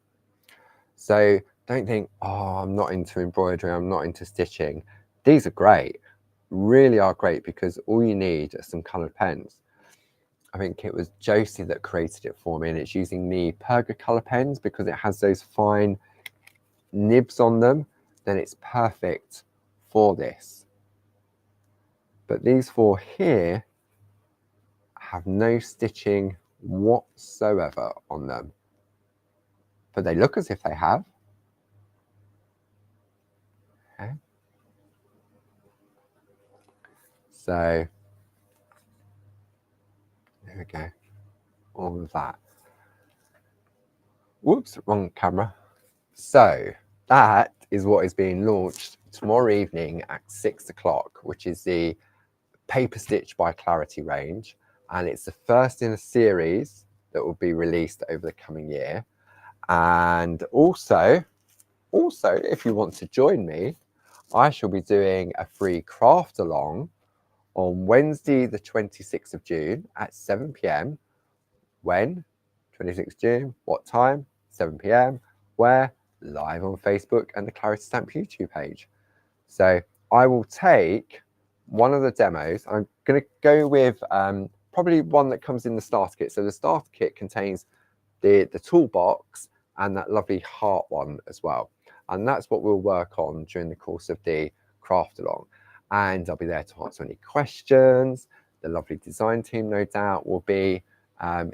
So don't think, oh, I'm not into embroidery, I'm not into stitching. These are great, really are great, because all you need are some coloured pens. I think it was Josie that created it for me, and it's using the Perga colour pens because it has those fine nibs on them. Then it's perfect for this. But these 4 here have no stitching whatsoever on them. But they look as if they have. Okay. So there we go. All of that. Whoops, wrong camera. So that is what is being launched tomorrow evening at 6 o'clock, which is the Paper Stitch by Clarity range. And it's the first in a series that will be released over the coming year. And also, if you want to join me, I shall be doing a free craft along on Wednesday, the 26th of June at 7 p.m. When? 26th June. What time? 7 p.m. Where? Live on Facebook and the Clarity Stamp YouTube page. So I will take one of the demos. I'm going to go with probably one that comes in the starter kit. So the starter kit contains the toolbox and that lovely heart one as well. And that's what we'll work on during the course of the craft along. And I'll be there to answer any questions. The lovely design team, no doubt, will be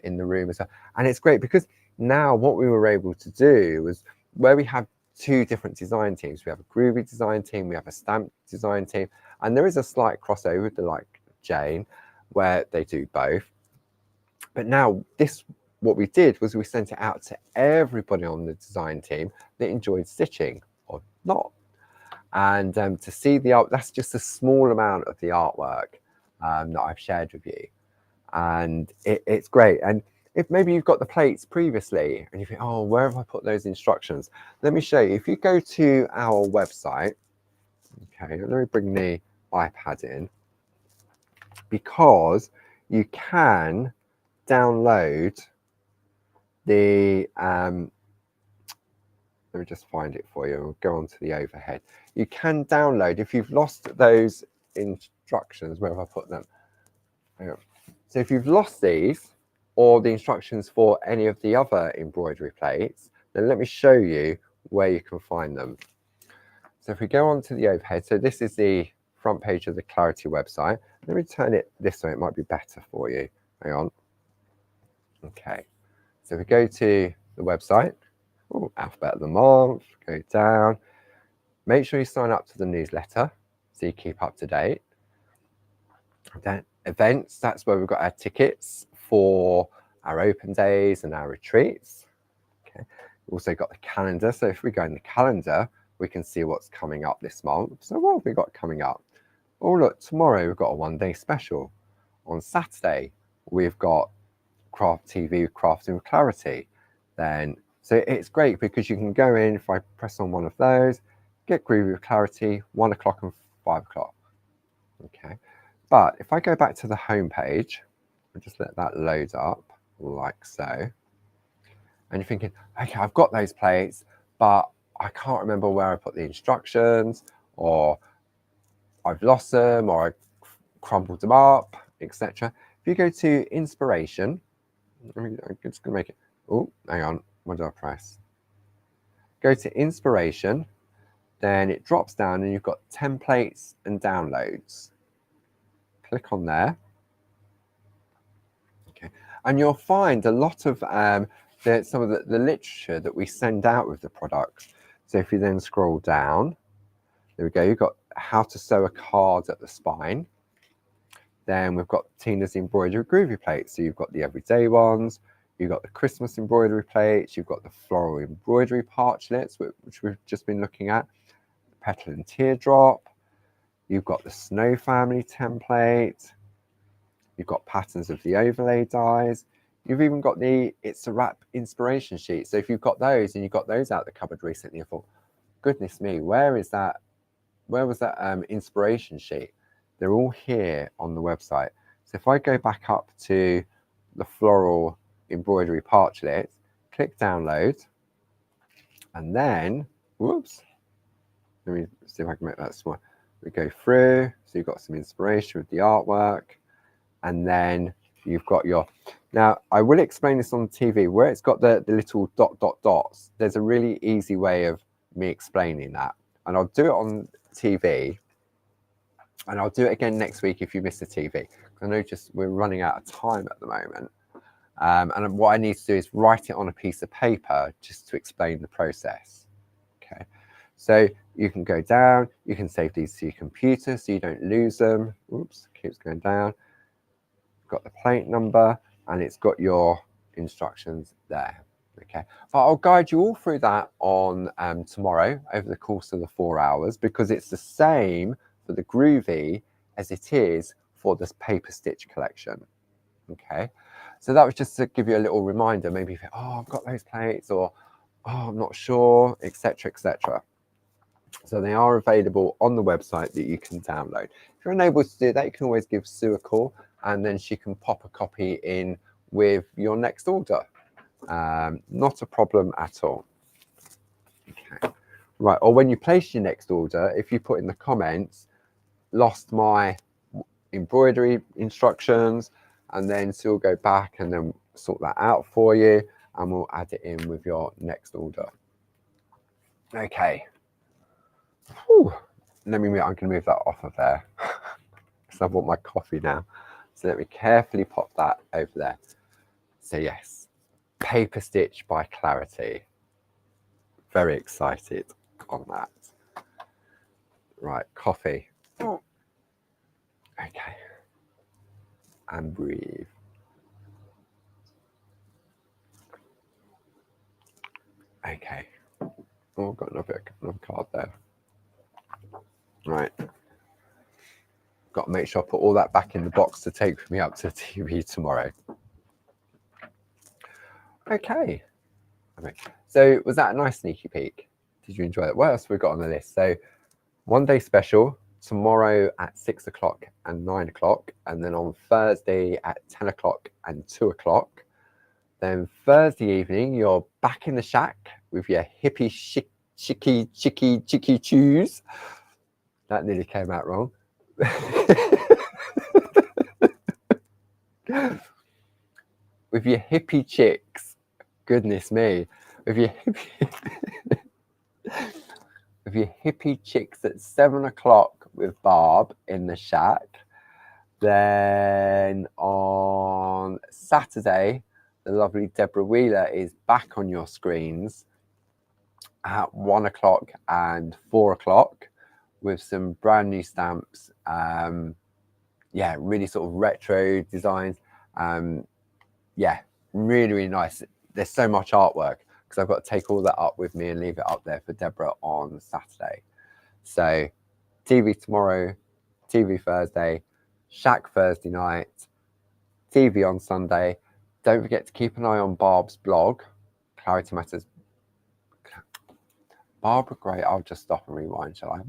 in the room as well. And it's great because now what we were able to do was where we have 2 different design teams. We have a Groovi design team, we have a stamp design team, and there is a slight crossover with the like Jayne where they do both. But now what we did was we sent it out to everybody on the design team that enjoyed stitching or not. And to see the art, that's just a small amount of the artwork that I've shared with you. And it's great. And if maybe you've got the plates previously and you think, oh, where have I put those instructions? Let me show you. If you go to our website, okay, let me bring the iPad in. because you can download the let me just find it for you. We'll go on to the overhead. You can download, if you've lost those instructions, where have I put them? So if you've lost these or the instructions for any of the other embroidery plates, then let me show you where you can find them. So if we go on to the overhead, so this is the front page of the Clarity website. Let me turn it this way, it might be better for you. Hang on. Okay, so if we go to the website, alphabet of the month, go down. Make sure you sign up to the newsletter so you keep up to date. Then events, that's where we've got our tickets for our open days and our retreats. Okay, we've also got the calendar. So if we go in the calendar, we can see what's coming up this month. So what have we got coming up? Oh, look, tomorrow we've got a one-day special. On Saturday, we've got Craft TV, Crafting with Clarity. Then, so it's great because you can go in, if I press on one of those, get Groovi with Clarity, 1 o'clock and 5 o'clock. Okay, but if I go back to the home page, I'll just let that load up like so. And you're thinking, okay, I've got those plates, but I can't remember where I put the instructions, or I've lost them, or I crumpled them up, etc. If you go to inspiration, I'm just going to make it, oh, hang on, what did I press? Go to inspiration, then it drops down and you've got templates and downloads. Click on there. Okay, and you'll find a lot of some of the literature that we send out with the products. So if you then scroll down, there we go, you've got how to sew a card at the spine. Then we've got Tina's embroidery Groovi plates. So you've got the everyday ones, you've got the Christmas embroidery plates, you've got the floral embroidery parchlets, which we've just been looking at, the petal and teardrop, you've got the snow family template, you've got patterns of the overlay dies, you've even got the It's a Wrap inspiration sheet. So if you've got those and you got those out the cupboard recently, I thought, goodness me, where was that inspiration sheet? They're all here on the website. So if I go back up to the floral embroidery parchlet, click download, and then, whoops, let me see if I can make that small. We go through, so you've got some inspiration with the artwork, and then you've got your, now I will explain this on TV, where it's got the little dots, there's a really easy way of me explaining that, and I'll do it on TV, and I'll do it again next week if you miss the TV. I know we're running out of time at the moment. And what I need to do is write it on a piece of paper just to explain the process. Okay, so you can go down, you can save these to your computer so you don't lose them. Oops, keeps going down. Got the plate number and it's got your instructions there. Okay, but I'll guide you all through that on tomorrow over the course of the 4 hours, because it's the same for the Groovi as it is for this paper stitch collection. Okay, so that was just to give you a little reminder. Maybe you think, oh, I've got those plates, or oh, I'm not sure, etc., etc. So they are available on the website that you can download. If you're unable to do that, you can always give Sue a call, and then she can pop a copy in with your next order. Not a problem at all. Okay, right, or when you place your next order, if you put in the comments, lost my embroidery instructions, and then Sue will go back and then sort that out for you, and we'll add it in with your next order. Okay. Whew. I'm going to move that off of there because I want my coffee now. So let me carefully pop that over there. So yes, Paper Stitch by Clarity. Very excited on that. Right, coffee. Okay. And breathe. Okay. Oh, I've got another card there. Right. Got to make sure I put all that back in the box to take with me up to TV tomorrow. Okay. So was that a nice sneaky peek? Did you enjoy it? What else have we got on the list? So one day special tomorrow at 6 o'clock and 9 o'clock, and then on Thursday at 10 o'clock and 2 o'clock. Then Thursday evening, you're back in the shack with your hippie chicky chews. That nearly came out wrong. With your hippie chicks. Goodness me. With your hippie chicks at 7 o'clock with Barb in the shack. Then on Saturday, the lovely Deborah Wheeler is back on your screens at 1 o'clock and 4 o'clock with some brand new stamps. Yeah, really sort of retro designs. Yeah, really, really nice. There's so much artwork because I've got to take all that up with me and leave it up there for Deborah on Saturday. So TV tomorrow, TV Thursday, shack Thursday night, TV on Sunday. Don't forget to keep an eye on Barb's blog, Clarity Matters. Barbara Gray, I'll just stop and rewind, shall I?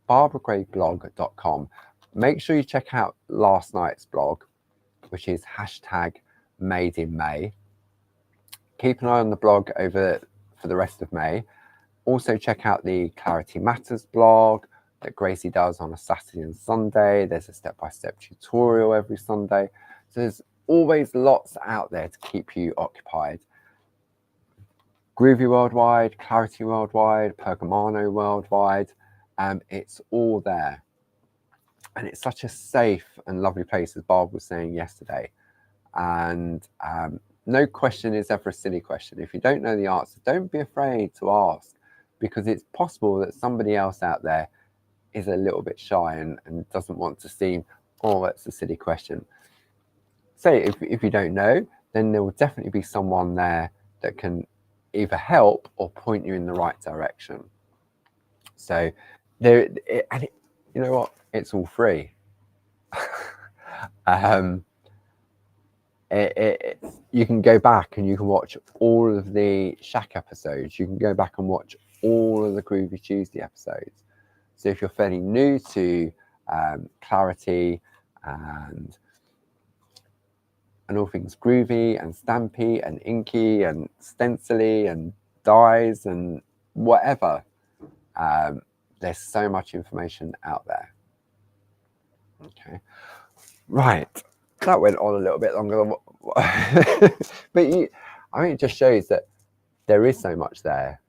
BarbaraGrayBlog.com. Make sure you check out last night's blog, which is #MadeInMay. Keep an eye on the blog over for the rest of May. Also check out the Clarity Matters blog that Gracie does on a Saturday and Sunday. There's a step-by-step tutorial every Sunday. So there's always lots out there to keep you occupied. Groovi Worldwide, Clarity Worldwide, Pergamano Worldwide, it's all there. And it's such a safe and lovely place, as Barb was saying yesterday. And no question is ever a silly question. If you don't know the answer, don't be afraid to ask, because it's possible that somebody else out there is a little bit shy and doesn't want to seem, oh, that's a silly question. So if you don't know, then there will definitely be someone there that can either help or point you in the right direction. So you know what? It's all free. You can go back and you can watch all of the Shack episodes. You can go back and watch all of the Groovi Tuesday episodes. So if you're fairly new to Clarity and all things groovy and stampy and inky and stencily and dyes and whatever, there's so much information out there. Okay, right, that went on a little bit longer than but I mean, it just shows that there is so much there.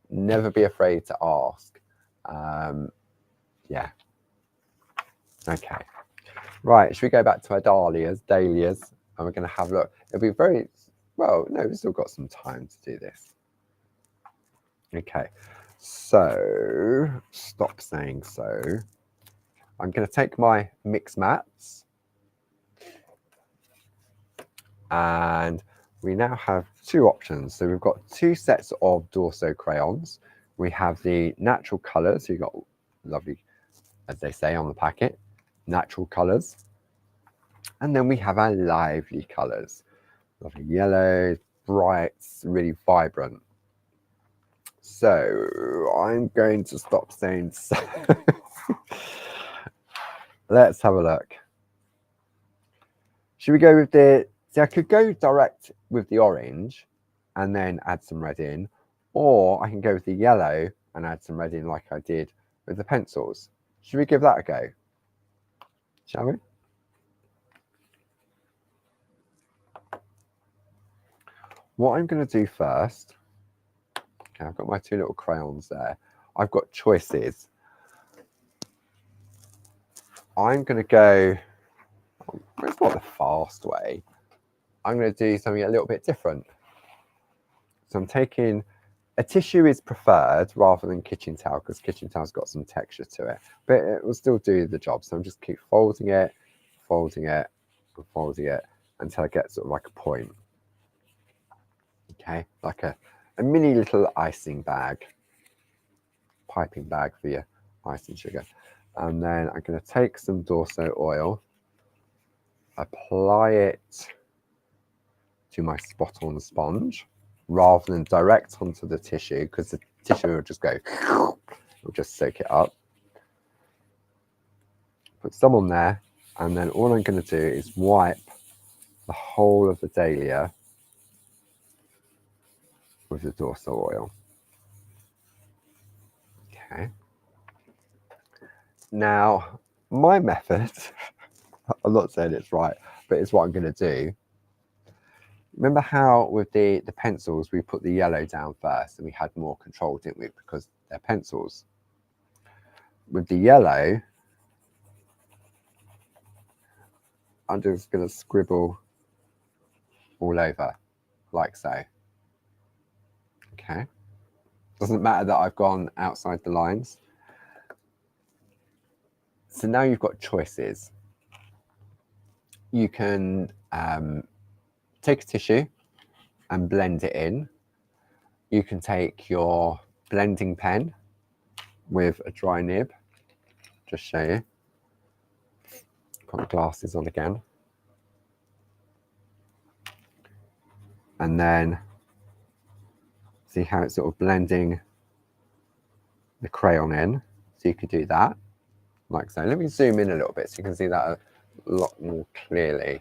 Never be afraid to ask. Yeah, okay, right, should we go back to our dahlias, and we're going to have a look. It'll be very well, no, we've still got some time to do this. Okay, so stop saying so. I'm going to take my mix mats, and we now have two options. So we've got two sets of Dorso crayons. We have the natural colours, so you've got lovely, as they say on the packet, natural colours. And then we have our lively colours, lovely yellows, brights, really vibrant. So I'm going to stop saying so. Let's have a look. Should we go with the, see, I could go direct with the orange and then add some red in, or I can go with the yellow and add some red in like I did with the pencils. Should we give that a go? Shall we? What I'm going to do first, okay, I've got my two little crayons there. I've got choices. I'm going to go, it's not the fast way. I'm going to do something a little bit different. So I'm taking, a tissue is preferred rather than kitchen towel, because kitchen towel's got some texture to it, but it will still do the job. So I'm just keep folding it, folding it, and folding it until I get sort of like a point. Okay, like a mini little icing bag, piping bag for your icing sugar. And then I'm going to take some Dorso oil, apply it to my spot on the sponge rather than direct onto the tissue, because the tissue will just go, it'll just soak it up. put some on there, and then all I'm going to do is wipe the whole of the dahlia with the Dorso oil. Okay. Now, my method, I'm not saying it's right, but it's what I'm going to do. Remember how with the pencils, we put the yellow down first and we had more control, didn't we? Because they're pencils. With the yellow, I'm just going to scribble all over, like so. Okay. Doesn't matter that I've gone outside the lines. So now you've got choices. You can take a tissue and blend it in. You can take your blending pen with a dry nib. Just show you. Put my glasses on again. And then see how it's sort of blending the crayon in. So you could do that, like so. Let me zoom in a little bit so you can see that a lot more clearly.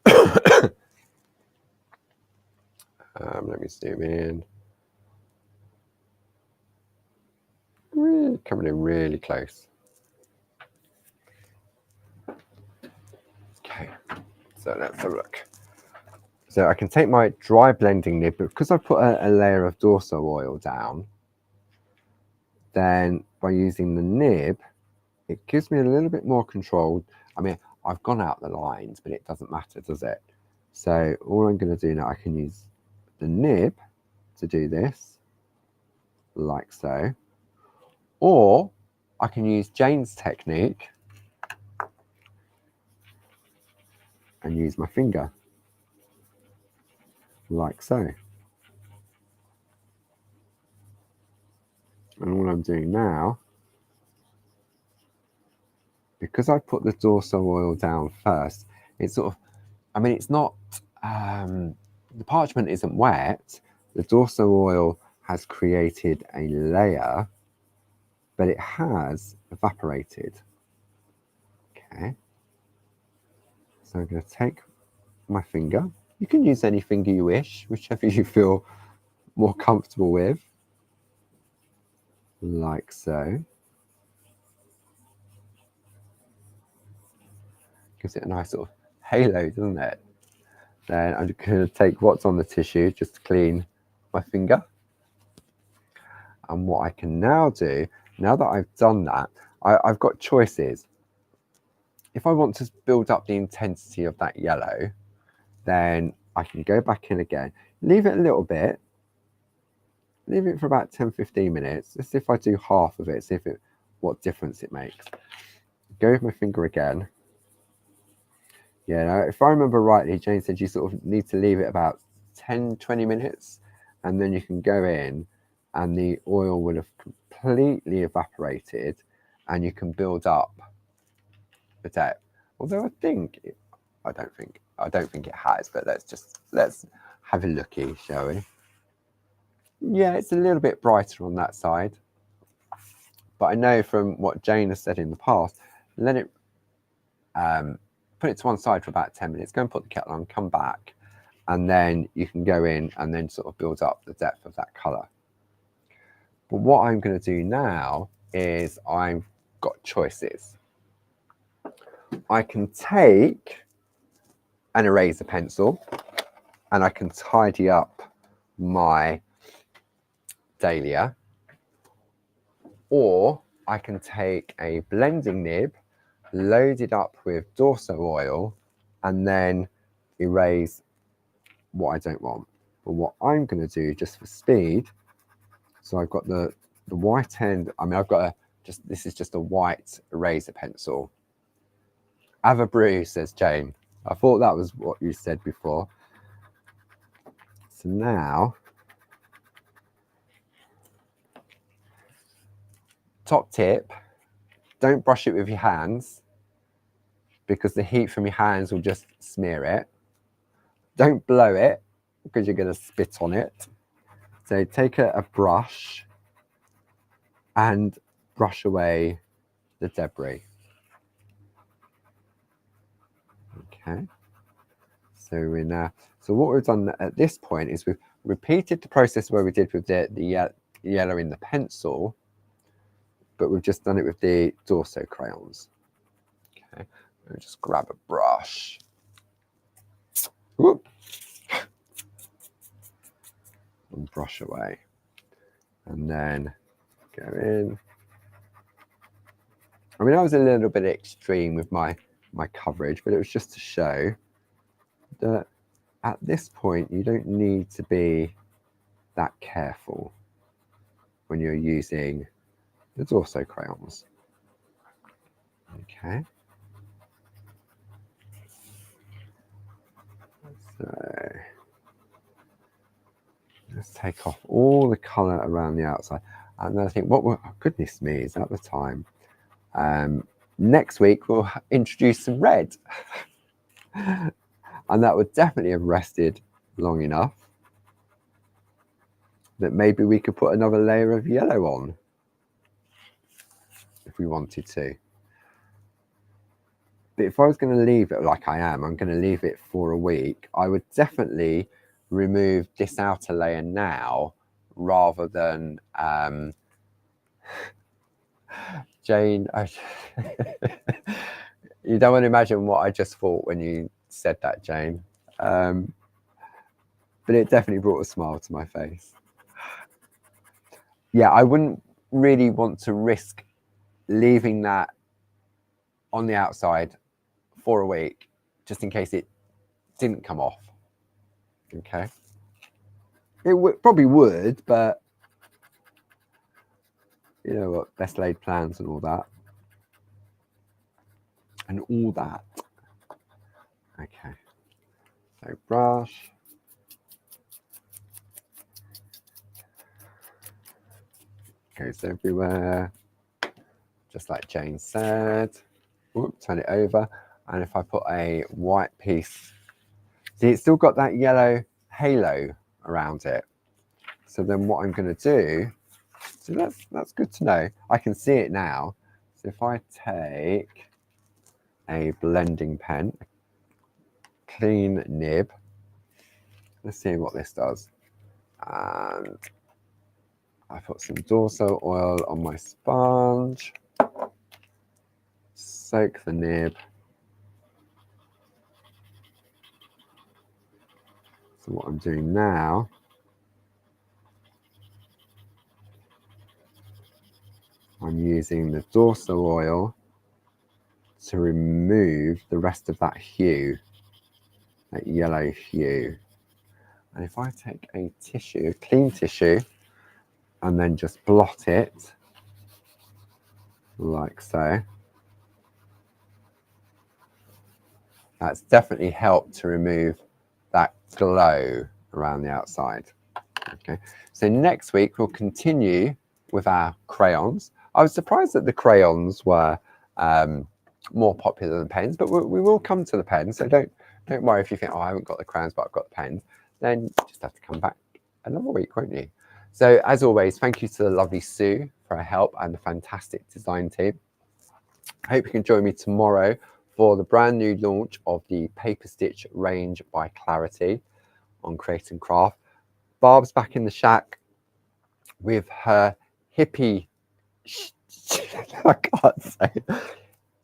Let me zoom in. Really coming in really close. Okay, so let's have a look. So I can take my dry blending nib, but because I put a layer of Dorso oil down, then by using the nib, it gives me a little bit more control. I mean, I've gone out the lines, but it doesn't matter, does it? So all I'm going to do now, I can use the nib to do this, like so. Or I can use Jayne's technique and use my finger, like so. And all I'm doing now, because I put the Dorso oil down first, it's sort of, I mean, it's not, the parchment isn't wet. The Dorso oil has created a layer, but it has evaporated. Okay. So I'm going to take my finger. You can use any finger you wish, whichever you feel more comfortable with. Like so. Gives it a nice sort of halo, doesn't it? Then I'm going to take what's on the tissue just to clean my finger. And what I can now do, now that I've done that, I've got choices. If I want to build up the intensity of that yellow, then I can go back in again, leave it a little bit, leave it for about 10-15 minutes. Let's see if I do half of it, see if what difference it makes. Go with my finger again. Yeah, now, if I remember rightly, Jayne said you sort of need to leave it about 10-20 minutes, and then you can go in and the oil will have completely evaporated and you can build up the depth. Although I don't think it has, but let's have a looky, shall we? Yeah, it's a little bit brighter on that side, but I know from what Jayne has said in the past, let it put it to one side for about 10 minutes, go and put the kettle on, come back, and then you can go in and then sort of build up the depth of that color. But what I'm going to do now is I've got choices. I can take an eraser pencil and I can tidy up my dahlia, or I can take a blending nib, load it up with Dorso oil, and then erase what I don't want. But what I'm going to do, just for speed, so I've got the white end. I mean, I've got this is just a white eraser pencil. Have a brew, says Jayne. I thought that was what you said before. So now, top tip, don't brush it with your hands because the heat from your hands will just smear it. Don't blow it because you're going to spit on it. So take a brush and brush away the debris. Okay. So we're now, so what we've done at this point is we've repeated the process where we did with the yellow in the pencil, but we've just done it with the Dorso crayons. Okay, we'll just grab a brush. Whoop. And brush away. And then go in. I mean, I was a little bit extreme with my coverage, but it was just to show that at this point, you don't need to be that careful when you're using the Dorso crayons. Okay. So let's take off all the colour around the outside. And then I think, what will, oh, goodness me, is that the time? Next week, we'll introduce some red. And that would definitely have rested long enough that maybe we could put another layer of yellow on if we wanted to. But if I was going to leave it like I am, I'm going to leave it for a week, I would definitely remove this outer layer now rather than Jayne, you don't want to imagine what I just thought when you said that, Jayne. But it definitely brought a smile to my face. Yeah, I wouldn't really want to risk leaving that on the outside for a week, just in case it didn't come off. Okay. It probably would, but you know what, best laid plans and all that. And all that. Okay. So brush. Goes everywhere. Just like Jayne said. Oops, turn it over. And if I put a white piece, see, it's still got that yellow halo around it. So then what I'm going to do, so that's good to know. I can see it now. So if I take a blending pen, a clean nib, let's see what this does. And I put some Dorso oil on my sponge, soak the nib. So what I'm doing now, I'm using the Dorso oil to remove the rest of that hue, that yellow hue. And if I take a tissue, a clean tissue, and then just blot it like so, that's definitely helped to remove that glow around the outside. Okay, so next week we'll continue with our crayons. I was surprised that the crayons were more popular than pens, but we will come to the pens. So don't worry if you think, oh, I haven't got the crayons, but I've got the pens. Then you just have to come back another week, won't you? So as always, thank you to the lovely Sue for her help and the fantastic design team. I hope you can join me tomorrow for the brand new launch of the Paper Stitch range by Clarity on Create and Craft. Barb's back in the shack with her hippie, I can't say,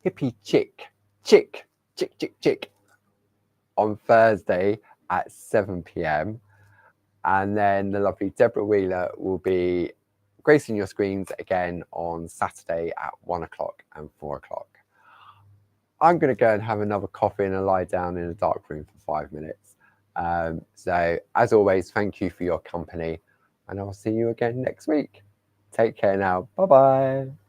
hippie chick on Thursday at 7 p.m. And then the lovely Deborah Wheeler will be gracing your screens again on Saturday at 1 o'clock and 4 o'clock. I'm going to go and have another coffee and a lie down in a dark room for 5 minutes. So as always, thank you for your company, and I'll see you again next week. Take care now. Bye-bye.